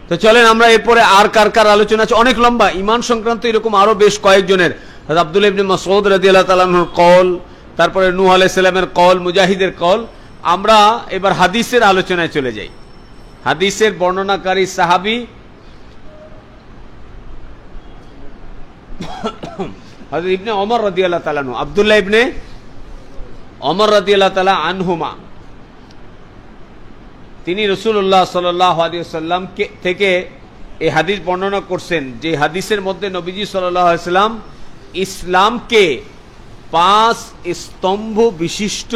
তো চলেন আমরা এরপরে আর কার কার আলোচনা আছে, অনেক লম্বা ঈমান সংক্রান্ত এরকম আরো বেশ কয়েকজনের, আব্দুল্লাহ ইবনে মাসউদ রাদিয়াল্লাহু তাআলা আনহুর কওল, তারপরে নূহ আলাইহিস সালামের কওল, মুজাহিদের কওল। আমরা এবার হাদিসের আলোচনায় চলে যাই। হাদিসের বর্ণনাকারী সাহাবী হযরত ইবনে ওমর রাদিয়াল্লাহু তাআলা আনহু, আব্দুল্লাহ ইবনে ওমর রাদিয়াল্লাহু তাআলা আনহুমা, তিনি রাসূলুল্লাহ সাল্লাল্লাহু আলাইহি ওয়াসাল্লাম থেকে এই হাদিস বর্ণনা করছেন, যে হাদিসের মধ্যে নবীজি সাল্লাল্লাহু আলাইহি ওয়াসাল্লাম ইসলামকে 5 স্তম্ভ বিশিষ্ট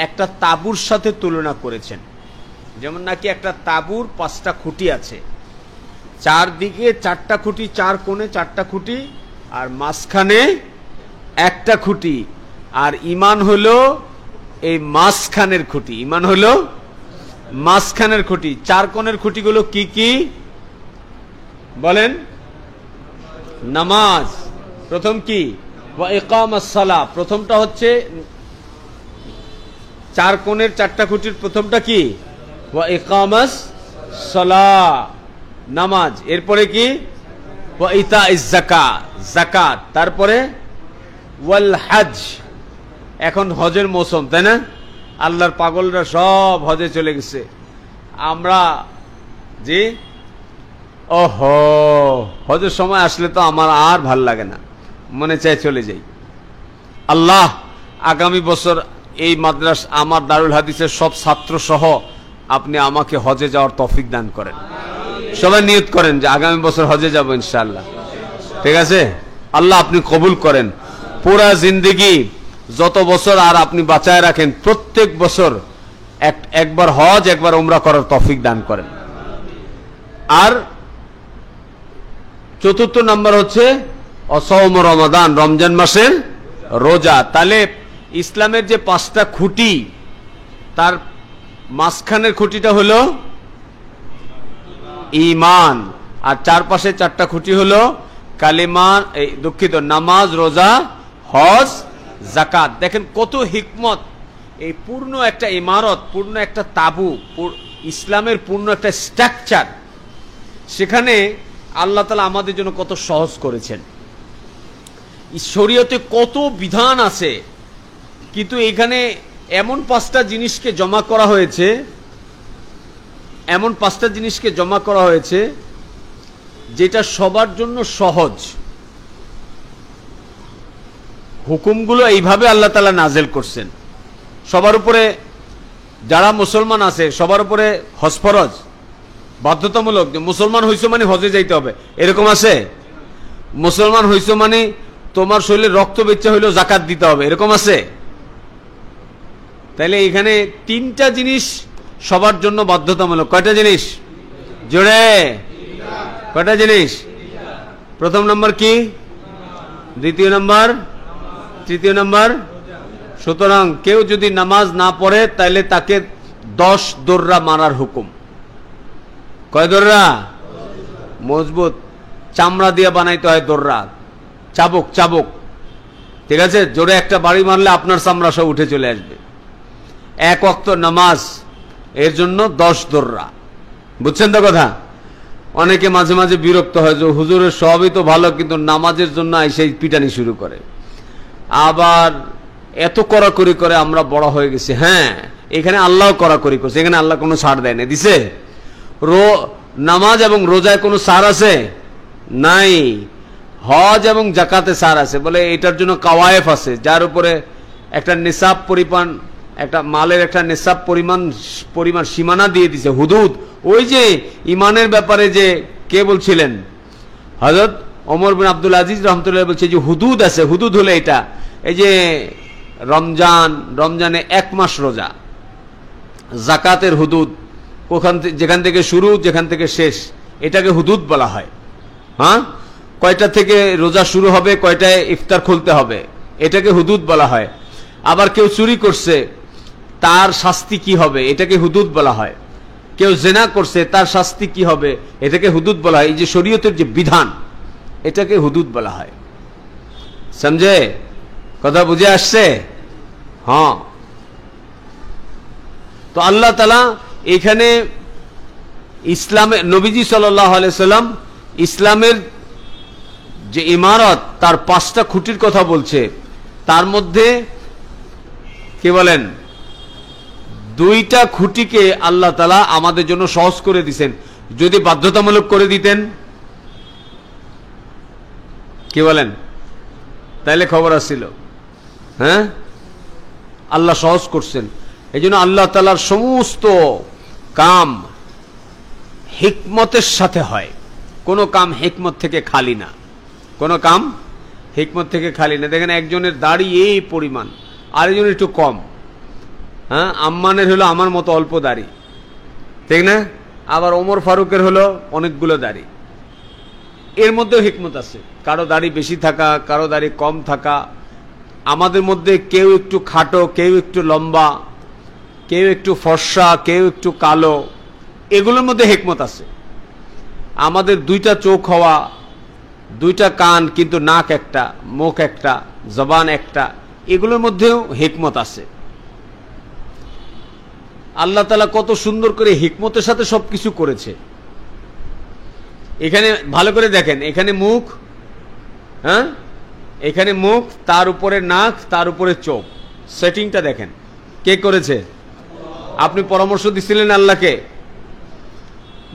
একটা তাঁবুর সাথে তুলনা করেছেন। যেমন নাকি একটা তাঁবুর 5টা খুঁটি আছে, চারদিকে 4টা খুঁটি, 4 কোণে 4টা খুঁটি, আর মাঝখানে একটা খুঁটি। আর ঈমান হলো এই মাঝখানের খুঁটি, ঈমান হলো মাঝখানের খুঁটি। 4 কোণের খুঁটিগুলো কি কি বলেন? নামাজ প্রথম, কি ওয়া ইকামাস সালাহ, প্রথমটা হচ্ছে 4 কোণের 4টা খুঁটির প্রথমটা কি? ওয়া ইকামাস সালাহ, নামাজ। এরপরে কি? ওয়া ইতাইজ যাকাত, যাকাত। তারপরে ওয়াল হজ, এখন হজের মৌসুম, তাই না? আল্লাহর পাগলরা সব হজে চলে গেছে। আমরা জি ওহো, হজের সময় আসলে তো আমার আর ভাল লাগে না, মনে চায় চলে যাই। আল্লাহ আগামী বছর এই মাদ্রাসা, আমার দারুল হাদিসের সব ছাত্র সহ আপনি আমাকে হজে যাওয়ার তৌফিক দান করেন। সবাই নিয়ত করেন যে আগামী বছর হজে যাব ইনশাআল্লাহ। ঠিক আছে? আল্লাহ আপনি কবুল করেন। পুরা জিন্দেগি যত বছর আর আপনি বাঁচায় রাখেন, প্রত্যেক বছর একবার হজ একবার উমরা করার তৌফিক দান করেন। আর 4র্থ নাম্বার হচ্ছে অসওম রমাদান, রমজান মাসের রোজা। তাহলে ইসলামের যে 5টা খুঁটি, তার মাঝখানের খুঁটিটা হলো ঈমান, আর চারপাশে 4টা খুঁটি হলো কালিমা, দুঃখিত, নামাজ, রোজা, হজ, যাকাত। দেখেন কত হিকমত! এই পূর্ণ একটা ইমারত, পূর্ণ একটা তাবু, ইসলামের পূর্ণ একটা স্ট্রাকচার, সেখানে আল্লাহ তাআলা আমাদের জন্য কত সহজ করেছেন। শরীয়তে কত বিধান আছে, কিন্তু এখানে এমন 5টা জিনিসকে জমা করা হয়েছে, এমন 5টা জিনিসকে জমা করা হয়েছে যেটা সবার জন্য সহজ। হুকুমগুলো এইভাবে আল্লাহ তাআলা নাজেল করছেন। সবার উপরে, যারা মুসলমান আছে সবার উপরে হজ ফরজ, বাধ্যতামূলক। মুসলমান হইছো মানে হজে যাইতে হবে, এরকম আছে? মুসলমান হইছো মানে তোমার শরীরে রক্ত বেচ্চা হইলেও যাকাত দিতে হবে, এরকম আছে? তাইলে এখানে 3টা জিনিস সবার জন্য বাধ্যতামূলক। কয়টা জিনিস? জোরে, কয়টা জিনিস? প্রথম নাম্বার কি? দ্বিতীয় নাম্বার, তৃতীয় নাম্বার। সুতরাং কেউ যদি নামাজ না পড়ে তাহলে তাকে 10 দোররা মারার হুকুম। কয় দোররা? মজবুত চামড়া দিয়ে বানাইতে হয় দোররা, চাবুক, চাবুক। ঠিক আছে? জোরে একটা বাড়ি মারলে আপনার চামড়া সব উঠে চলে আসবে। 1 ওয়াক্ত নামাজ, এর জন্য 10 দোররা। বুঝছেন তো কথা? অনেকে মাঝে মাঝে বিরক্ত হয় যে হুজুরের সবই তো ভালো, কিন্তু নামাজের জন্য এসে পিটানি শুরু করে, আবার এত কড়াকড়ি করে আমরা বড় হয়ে গেছি। হ্যাঁ, এখানে আল্লাহ কড়াকড়ি করছে, এখানে আল্লাহ কোনো ছাড় দেয় না। দিছে? নামাজ এবং রোজায় কোনো ছাড় আছে? নাই। হজ এবং যাকাতে ছাড় আছে, বলে এটার জন্য কাওয়ায়েফ আছে, যার উপরে একটা নিসাব পরিমাণ, একটা মালের একটা নিসাব পরিমাণ সীমানা দিয়ে দিছে, হুদুদ। ওই যে ইমানের ব্যাপারে যে কে বলছিলেন, হযরত ওমর বিন আব্দুল আজিজ রহমতুল্লাহ বলছে যে হুদুদ আছে। হুদুদ হলো এটা, এই যে রমজানে 1 মাস রোজা, যাকাতের হুদুদ, যেখান থেকে শুরু যেখান থেকে শেষ, এটাকে হুদুদ বলা হয়। হ্যাঁ, কয়টা থেকে রোজা শুরু হবে, কয়টায় ইফতার খুলতে হবে, এটাকে হুদুদ বলা হয়। আবার কেউ চুরি করছে, তার শাস্তি কি হবে, এটাকে হুদুদ বলা হয়। কেউ জেনা করছে, তার শাস্তি কি হবে, এটাকে হুদুদ বলা হয়। এই যে শরীয়তের যে বিধান, এটাকে হুদুদ বলা হয়। সমঝে? কথা বুঝে আসছে? হ্যাঁ। তো আল্লাহ তাআলা এখানে ইসলামে নবীজি সাল্লাল্লাহু আলাইহি সাল্লাম ইসলামের যে ইমারত তার 5টা খুঁটির কথা বলছে, তার মধ্যে কি বলেন 2টা খুঁটিকে আল্লাহ তাআলা আমাদের জন্য সহজ করে দিবেন। যদি বাধ্যতামূলক করে দিতেন কি বলেন তাইলে খবর আসছিল। হ্যাঁ, আল্লাহ সহজ করছেন। এই জন্য আল্লাহ তাআলার সমস্ত কাম হিকমতের সাথে হয়। কোনো কাম হিকমত থেকে খালি না, কোনো কাম হিকমত থেকে খালি না। দেখেন একজনের দাড়ি এই পরিমাণ, আরেকজনের একটু কম। হ্যাঁ, আম্মানের হলো আমার মতো অল্প দাড়ি, ঠিক না? আবার ওমর ফারুকের হলো অনেকগুলো দাড়ি। এর মধ্যেও হিকমত আছে, কারো দাড়ি বেশি থাকা, কারো দাড়ি কম থাকা। আমাদের মধ্যে কেউ একটু খাটো, কেউ একটু লম্বা, কেউ একটু ফর্সা, কেউ একটু কালো, এগুলোর মধ্যে হিকমত আছে। আমাদের 2টা চোখ হওয়া, 2টা কান কিন্তু নাক একটা, মুখ একটা, জবান একটা, এগুলোর মধ্যেও হিকমত আছে। আল্লাহ তাআলা কত সুন্দর করে হিকমতের সাথে সবকিছু করেছে। এখানে ভালো করে দেখেন, এখানে মুখ, হ্যাঁ, এখানে মুখ, তার উপরে নাক, তার উপরে চোখ। সেটিংটা দেখেন কে করেছে? আপনি পরামর্শ দিছিলেন আল্লাহকে,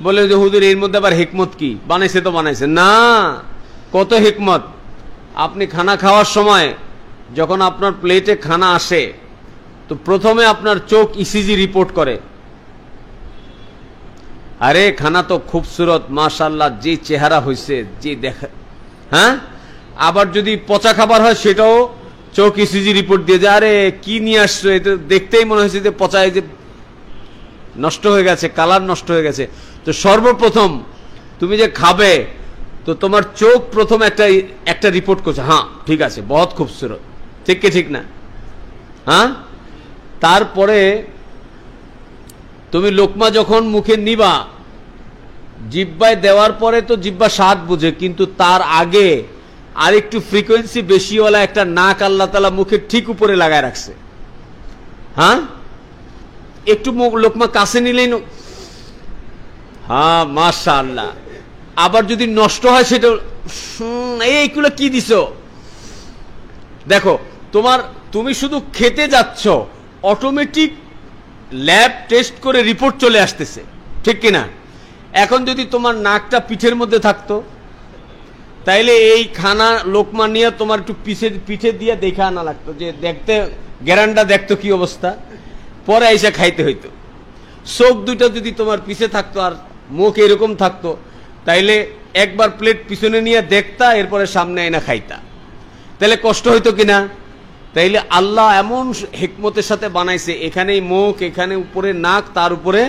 বলে যে হুজুর এর মধ্যে আবার হিকমত কি? বানাইছে তো বানাইছে না, কত হিকমত। আপনি খানা খাওয়ার সময় যখন আপনার প্লেটে খানা আসে, তো প্রথমে আপনার চোখ ইসিজি রিপোর্ট করে, আরে খানা তো খুবসুরত, মাশাআল্লাহ, যে চেহারা হয়েছে, যে দেখা। হ্যাঁ, আবার যদি পচা খাবার হয় সেটাও চোখ ইসিজি রিপোর্ট দিয়ে যায়, আরে কি নিয়ে আসছো, এটা দেখতেই মনে হয়েছে যে পচা, এই যে নষ্ট হয়ে গেছে, কালার নষ্ট হয়ে গেছে। তো সর্বপ্রথম তুমি যে খাবে, তো তোমার চোখ প্রথম একটা রিপোর্ট করছে, হ্যাঁ ঠিক আছে, বহুত খুবসুরত, ঠিক কি ঠিক না? হ্যাঁ, তারপরে তুমি লোকমা যখন মুখে নিবা, জিহ্বায় দেওয়ার পরে তো জিহ্বা স্বাদ বুঝে, কিন্তু তার আগে আরেকটু ফ্রিকোয়েন্সি বেশিওয়ালা একটা নাক আল্লাহ তাআলা মুখের ঠিক উপরে লাগায় রাখছে। হ্যাঁ, একটু লোকমা কাছে নিলেই, হ্যাঁ মাশাআল্লাহ। আবার যদি নষ্ট হয় সেটা, এইগুলো কি দিছো? দেখো, তুমি শুধু খেতে যাচ্ছ, অটোমেটিক ল্যাব টেস্ট করে রিপোর্ট চলে আসতেছে, ঠিক কিনা? এখন যদি তোমার নাকটা পিঠের মধ্যে থাকতো, তাইলে এই খানা লোকমা নিয়ে তোমার একটু পিঠে দিয়ে দেখে আনা লাগতো, যে দেখতে গ্যারান্ডা দেখতো কি অবস্থা, পরে এসে খাইতে হইতো। চোখ 2টা যদি তোমার পিছে থাকতো আর মুখ এরকম থাকতো, তাইলে একবার প্লেট পিছনে নিয়ে দেখতা, এরপরে সামনে এনে খাইতা, তাহলে কষ্ট হইতো কিনা? তাইলে আল্লাহ এমন হিকমতের সাথে বানাইছে, এখানেই মুখ, এখানে উপরে নাক, তার উপরে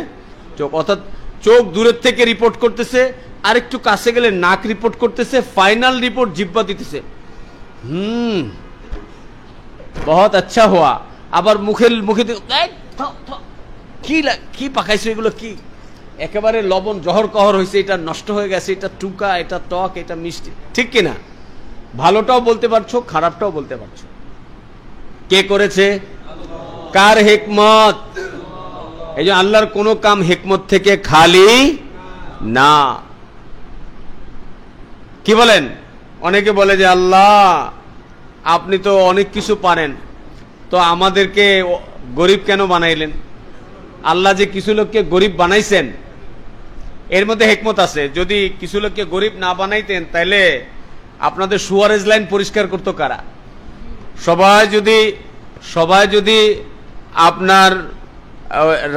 চোখ। অর্থাৎ চোখ দূরের থেকে রিপোর্ট করতেছে, আর একটু কাছে গেলে নাক রিপোর্ট করতেছে, ফাইনাল রিপোর্ট জিহ্বা দিতেছে, বহুত আচ্ছা হওয়া। আবার মুখে কি পাকাইছো, এগুলো কি একেবারে লবণ জহর কহর হয়েছে, এটা নষ্ট হয়ে গেছে, এটা টুকা, এটা টক, এটা মিষ্টি, ঠিক কিনা? ভালোটাও বলতে পারছো, খারাপটাও বলতে পারছো। কে করেছে? কার হিকমত? এই যে আল্লাহর কোন কাম হিকমত থেকে খালি না। কি বলেন? অনেকে বলে যে আল্লাহ আপনি তো অনেক কিছু পারেন, তো আমাদেরকে গরিব কেন বানাইলেন? আল্লাহ যে কিছু লোককে গরিব বানাইছেন, এর মধ্যে হিকমত আছে। যদি কিছু লোককে গরিব না বানাইতেন, তাইলে আপনাদের সুয়ারেজ লাইন পরিষ্কার করতো কারা? সবাই যদি আপনার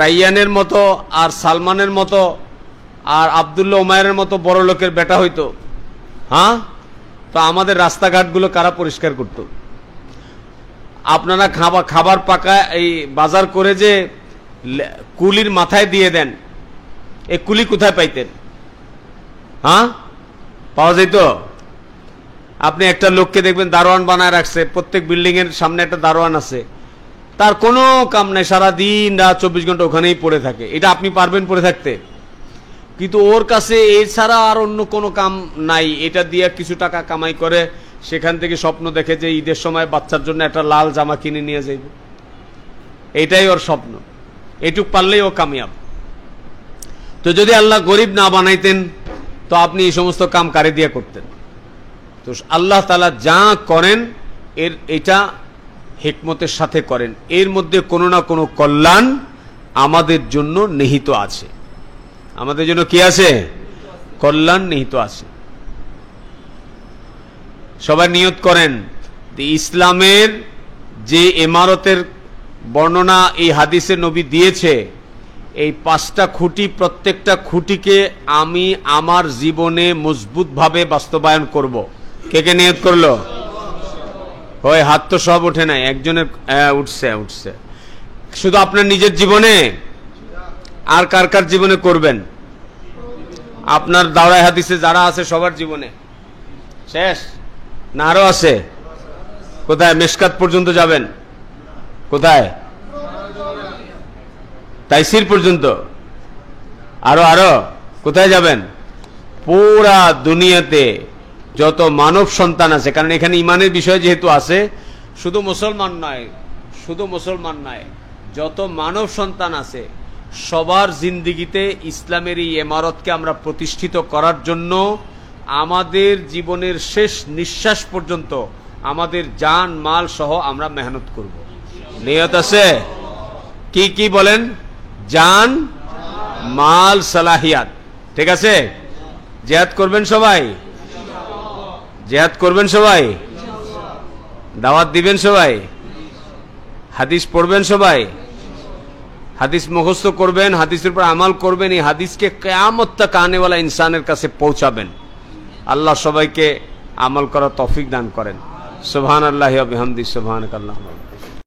রাইয়ানের মতো আর সালমানের মতো আর আব্দুল্লাহ ওমায়ের মতো বড় লোকের বেটা হইতো, হ্যাঁ, তো আমাদের রাস্তাঘাটগুলো কারা পরিষ্কার করত? আপনারা খাবার পাকা এই বাজার করে যে কুলির মাথায় দিয়ে দেন, এই কুলি কোথায় পাইতেন? হ্যাঁ, পাওয়া যেত? আপনি একটা লোককে দেখবেন দারোয়ান বানায় রাখছে, প্রত্যেক বিল্ডিং এর সামনে একটা দারোয়ান আছে, তার কোনো কাম নাই, সারাদিন রাত 24 ঘন্টা ওখানেই পড়ে থাকে। এটা আপনি পারবেন পড়ে থাকতে? কিন্তু ওর কাছে এছাড়া আর অন্য কোনো কাম নাই। এটা দিয়ে কিছু টাকা কামাই করে, সেখান থেকে স্বপ্ন দেখে যে ঈদের সময় বাচ্চার জন্য একটা লাল জামা কিনে নিয়ে যাইব, এটাই ওর স্বপ্ন। এটুক পারলেই ও কামিয়াব। তো যদি আল্লাহ গরিব না বানাইতেন তো আপনি এই সমস্ত কাম কারে দিয়ে করতেন? তো আল্লাহ তাআলা যা করেন এটা হিকমতের সাথে করেন, এর মধ্যে কোনো না কোনো কল্যাণ আমাদের জন্য নিহিত আছে। আমাদের জন্য কি আছে? কল্যাণ নিহিত আছে। সবাই নিয়ত করেন ইসলামের যে ইমারতের বর্ণনা এই হাদিসে নবী দিয়েছে, এই 5টা খুঁটি, প্রত্যেকটা খুঁটিকে আমি আমার জীবনে মজবুতভাবে বাস্তবায়ন করব। কে কে নিয়ত করলো? ওই হাত তো সব ওঠে নাই, একজনের উঠছে। শুধু আপনার নিজের জীবনে, আর কার কার জীবনে করবেন? আপনার দাওরায়ে হাদিসে যারা আছে সবার জীবনে শেষ না আরো আছে? কোথায়? মিশকাত পর্যন্ত যাবেন? কোথায়? তাইসির পর্যন্ত? আরো কোথায় যাবেন? পুরা দুনিয়াতে যত মানব সন্তান আছে, কারণ এখানে ইমানের বিষয় যেহেতু আছে, শুধু মুসলমান নয়, যত মানব সন্তান আছে সবার জিন্দিগিতে ইসলামের এই ইমারতকে আমরা প্রতিষ্ঠিত করার জন্য আমাদের জীবনের শেষ নিঃশ্বাস পর্যন্ত আমাদের জান মাল সহ আমরা মেহনত করব। নিয়ত আছে? কি বলেন? জান মাল সালাহিয়াত। ঠিক আছে? জিহাদ করবেন সবাই? জিহাদ করবেন সবাই? দাওয়াত দিবেন সবাই? হাদিস পড়বেন সবাই? হাদিস মুখস্থ করবেন, হাদিসের উপর আমল করবেন, এই হাদিসকে কিয়ামত তক আনেওয়ালা ইনসানের কাছে পৌঁছাবেন। আল্লাহ সবাইকে আমল করার তৌফিক দান করেন। সুবহানাল্লাহি ওয়া বিহামদিহি, সুবহানাকাল্লাহুম্মা।